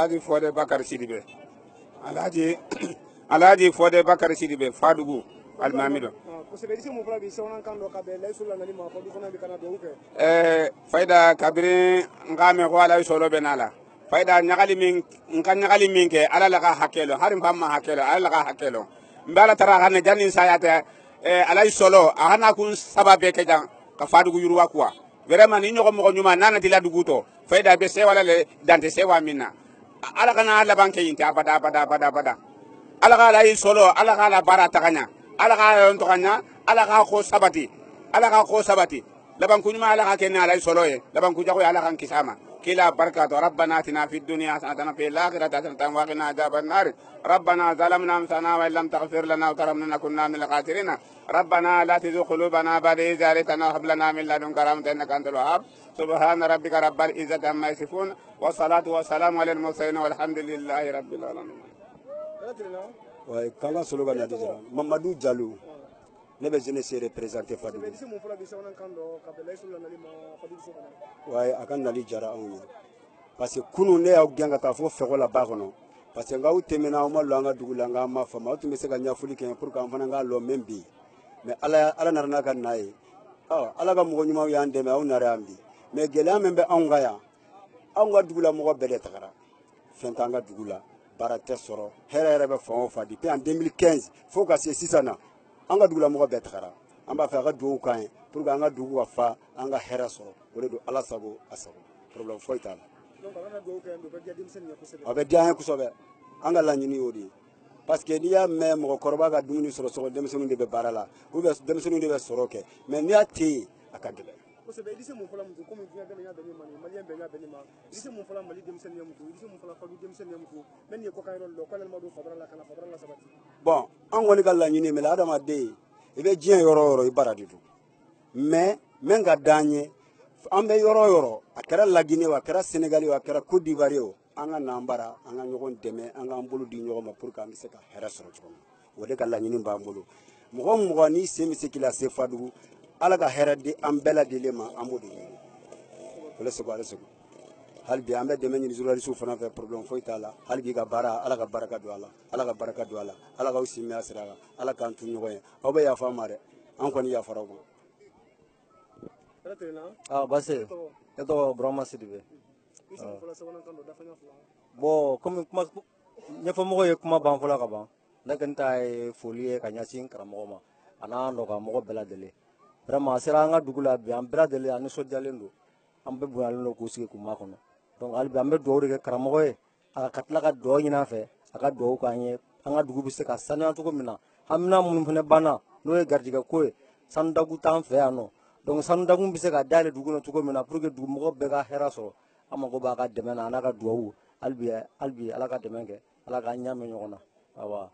Alhaji Fode Bakar Sidibe Alhaji Fode Bakar Sidibe Fadugu Almamido Faida kabiri ngame ko ala solo benala Faida nyagali min ke ala la hakelo harim famma hakelo ala la hakelo mbala tara kan janin sayata ala solo ahana kun sababe ke jang ka Fadugu yuruwa kwa vraiment ni nyoko mo nyuma nana dila duguto Faida be se wala le dante se wa minna ala kana ala banke yinta abada ala kala solo ala kala bara takanya ala ka on to kanya ala ka ko sabati laban kunyuma ala ka kenna ala soloye laban kujago ala kan kisama كلا بركة ربنا آتنا في الدنيا حسنة في الآخرة حسنة وقنا عذاب النار ربنا ظلمنا أنفسنا وإن لم تغفر لنا وترحمنا كنا من الخاسرين ربنا لا تزغ قلوبنا بعد إذ هديتنا وهب لنا من لدنك رحمة إنك أنت الوهاب سبحان ربك رب العزة عما يصفون والصلاة والسلام على المرسلين والحمد لله رب العالمين. Ouais, quand on se lève à dire, Mamadou Diallo, ne vais jamais se représenter Fadou. Ouais, à quand Nali Jara on parce que kunu ne a ganga ka fo fego la bagono parce que ngaw temena o malanga dugulanga ma fama o tumese ka nyafuli ke pour ka fana nga lo membi mais ala narna kan nayi ala ga mo nyuma yande me on narambi mais gela membe anga ya anga dugula mo bele takara fentanga dugula barate soro here be fo fa di en 2015 faut ka c'est 6 ans anga dugula mo be takara amba fa ga do kan pour ka anga dugu wa fa anga here soro ole do ala sago asago problème foi tala abe dia ko sobe anga la nyini odi parce que niya même ko korba ga dumuni soro soro dem sunu de be barala ou be dem sunu de be soro ke mais niya ti akagele ko se be dise mo fola mu ko mi dia be nya be ni mani mali be nya be ni ma dise mo fola mali dem sen yamutu dise mo fola fadu dem sen yamutu men ye ko kay ron lo ko len ma do fabra la kana fabra la sabati bon an woni ga la nyini me la adama de e be jien yoro ibaradi du mais men ga danye ambe yoro akara lagine wa akara senegali wa akara Côte d'Ivoire o anga nambara anga nyogon deme anga mbulu di nyogoma pour ka mi se ka hera soro choma wode ka lanyini ba mbulu mo ni semi se kila se fadu ala ka hera di ambela di lema amudi wala se ko halbi ambe deme ni zurali su fana fe problème fo itala halbi ga bara ala ka baraka do ala ka baraka do ala ka usimi asira ala ka antu nyogoye obe ya famare an ko ni ya farago base eto Brahma Sidibe bon comme kuma nyefo mo ye kuma ban fola ka ban na kan tay folie ka nyasin karamo ma ana ndo ka mo bela dele vraiment sera nga dugula bi am bela dele ani so jalendo am be bual no ko sike kuma kono donc albi am be do re karamo ye aka katla ka do nyina fe aka do ka nye anga dugu bi se ka sanna to ko mina amna mun fune bana no e gardiga ko sanda gu tan fe ano donc sanda gu bi se ka dale dugu no to ko mina pour que dugu mo be ka hera so amago ba ka demena na ka duwu albi ala ka demenke ala ka nyame nyona awa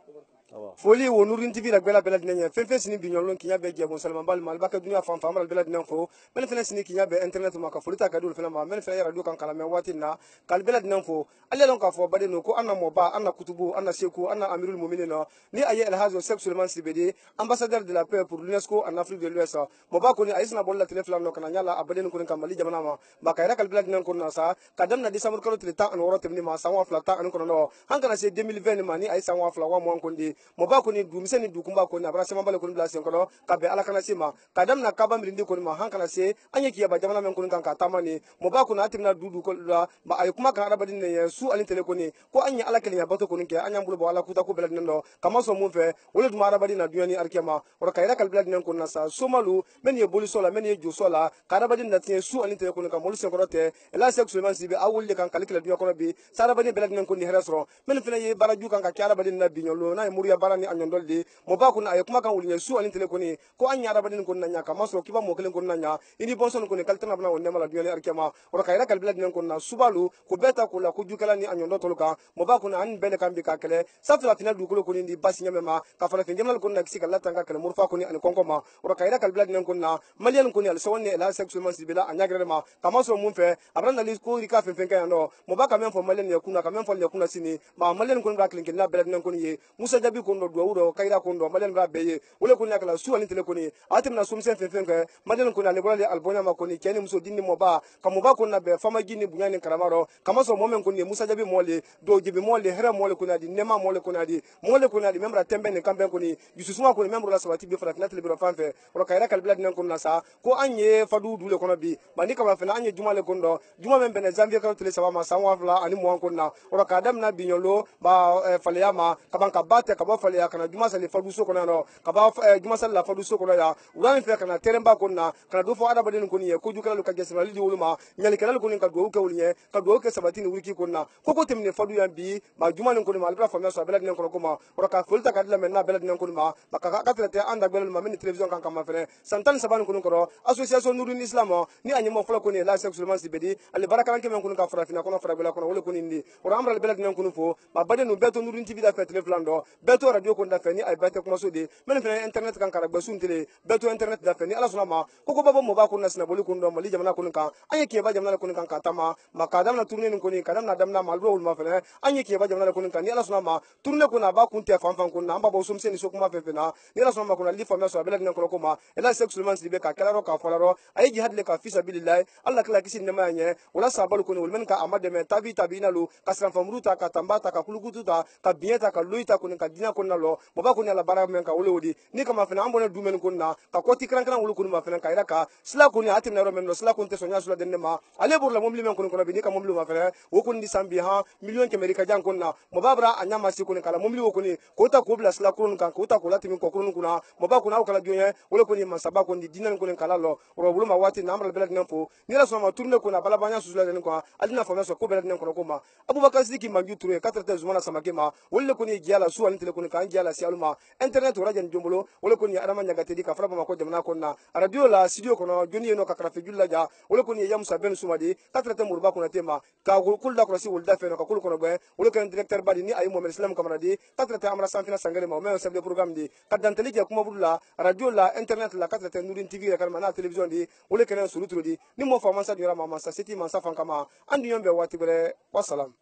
foli wonurin tv la bela dinanya fefe sini binyolon kinya be je bon salman bal mal baka dunya fam fam bela dinan fo men fene sini kinya be internet ma ka foli ta kadul fene ma men fene radio kan kala me wati na kal bela dinan fo alle lon ka fo bade no ko anna mo ba anna kutubu anna seku anna amirul mu'minin ni aye el hazo sek Suleiman Sibede ambassadeur de la paix pour l'UNESCO en Afrique de l'Ouest mo ba ko ni aisna bolla teleflam no kana nyala abade no ko kan mali jamana ma ba kayra kal bela dinan ko na sa kadam na décembre kalo treta an woro temni ma sa wa flata an ko no hankana se 2020 ma ni aisa wa fla wa mo ko ndi mo ba ko ni dumiseni dukumba ko ni abara sema bale ko ni blase ko ka be ala kana sima kadam na kaba mirindi ko ni ma hankana se anye kiya ba jamana men ko kan ka tamani mo ba ko na atimna dudu ko la ba ay kuma kan arabadi ne su alin tele ko ni ko anye ala kaliya bato ko ni ke anya mbulu ba ala kuta ko belad no kama so mu fe wala duma arabadi na duniya ni arkema wala kayra kal belad nen ko na sa somalu men ye boli sola men ye jo sola ka arabadi na tin su alin tele ko ni ka molu sen ko te ela sek Suleiman Sibe awul de kan kalikila duniya ko bi sarabadi belad nen ko ni heresro men fene ye baraju kan ka arabadi na binyolo na muriya barani anyondolde mo ba ko na ay kuma kan wulinya su alin tele ko ni ko anya arabadi ko nanya kama so kiba mo kelen ko nanya ini bonson ko ni kaltana bana wonne mala duniya ni arkema wala kayra kal belad nen ko na subalu ko beta ko la ko jukala ni anyondo toluka mo ba ko na an bele kan bi ka kele safla final du ko ni basi nyame ma ka fala fin jemal ko na kisi kala tanga kele murfa ko ni an konko ma wala kayra kal belad nen ko na malian ko ni al sawne la sexuellement sibila anya gre ma kama so mun fe abranda li ko rika fen ka no mo ba ka men fo malian ya kuna ka men fo ya kuna sini ma malian ko ngaklen ken na belad nen ko ni musa jabi ko ndo do wuro kayra ko ndo malian ba beye wala ko nakala su alin tele ko ni atim na sum sen fen ka malian ko na le bolale albonya ma ko ni keni muso dinni mo ba ka mo ba ko na be fama gini bunyani karamaro kama so mo men ko ni musa jabi mo le do jibi mo le hera mo le ko na di nema mo le ko na di membra tembe ne kambe ko ni bisusuma ko ni membro la sabati be fara tele biro fanfe wala kayra kal bilad nen ko na sa ko anye fadu dule ko no bi bandi kama fena anye juma le ko ndo juma men bene janvier ka tele sama ma sanwa fla ani mo ko na wala kadam na binyolo ba faleyama kaban ka bate ka ba fale ya kana juma sale fadu so kono no ka ba juma sale la fadu so kono ya urami fe kana teremba konna kana do fo ada badin koni ye ko jukala ka gesma li wuluma nyali kala ko ka do ke wulnye ka do ke sabatini wiki konna ko temne fadu ya bi ma juma ni koni ma albra famia so belad nen kono ko ma ka fulta ka dila men na belad nen koni ma ka ka trete anda belad ma min television kan kama fene santan saban kono ko association nurun islam ni anyimo folo koni la sex suleman sibedi ali baraka kan kemen kono ka farafina kono farabela kono wole koni ndi ora amra belad nen kono fo ma bade no beto nurun tv da fet le flando beto radio ko da feni ay bete ko so de men fene internet kan kara gbasun tele beto internet da feni ala sunama ko baba mo ba ko nasna boli ko ndo mali jamana ko kan anye ke ba jamana ko kan ka tama ma kadam na tourner ko ni kadam na dam na malbro ma fene anye ke ba jamana ko kan ni ala sunama tourner ko na ba kunte fanfan ko na amba bo sumse ni so kuma fefena ni ala sunama ko na li famia so belad nen ko ma ela sex suleman sibe ka kalaro ka falaro ay jihad le ka fi sabilillah allah kala kisi ne manye wala sabal ko ni wol men ka amade men tabi tabina lu kasran famruta ka tambata ka kulukututa ka bieta ka luita ko ni ka dina ko na lo mo ba ko ni ala bara men ka wole wodi ni kama fena ambone du men ko na ka ko tikran kana wolo ko ma fena ka ira ka sila ko ni atim na ro men no sila ko te sonya sula den ma ale bor la mom li men ko na bi ni ka mom lu ma fena wo ko ndi sambi ha million ke amerika jan ko na mo ba bra anya ma si ko ni kala mom li wo ko ni ko ta ko bla sila ko kan ko ta ko lati min ko ko kuna mo ba ko na kala joye wolo ko ni ma saba ko ndi dinan ko ni kala lo ro bulu ma wati na amra belad nempo ni la so ma tourner ko na bala banya susula den ko alina famia so ko belad nen ko ma abubakar sidiki manju touré 4 zumana samake ma wolle ko ni giala su an tele ko ni kan giala si aluma internet rajan jombolo wole ko ni adama nyagate di ka fraba ma ko jamana ko na radio la studio ko no joni no ka krafe julla ja wole ko ni yamusa ben sumadi 4 murba ko na tema ka kul da ko si wol da fe no ka kul ko no be wole ko directeur badi ni ay mo islam kamaradi 4 amra sanfina sangale ma men chef de programme di kadanteli je kuma bulla radio la internet la 4 nurin tv ka na television di wole ko sulu di ni mo fama sa dira mama sa seti man sa fan kama andu yombe wati bere wassalam.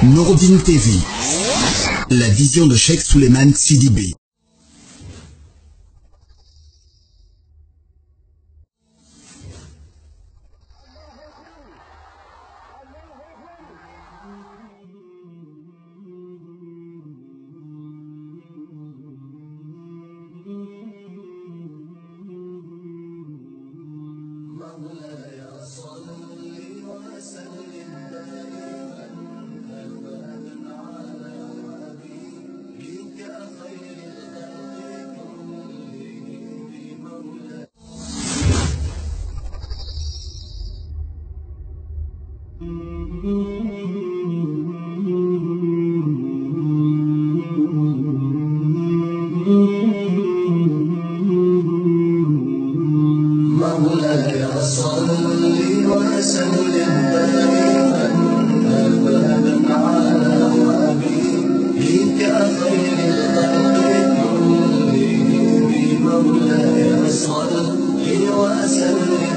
Nouroudine TV, la vision de Cheikh Souleymane Sidibé. مولاي صل وسلم دائما ابدا على حبيبك خير الخلق كلهم مولاي صل وسلم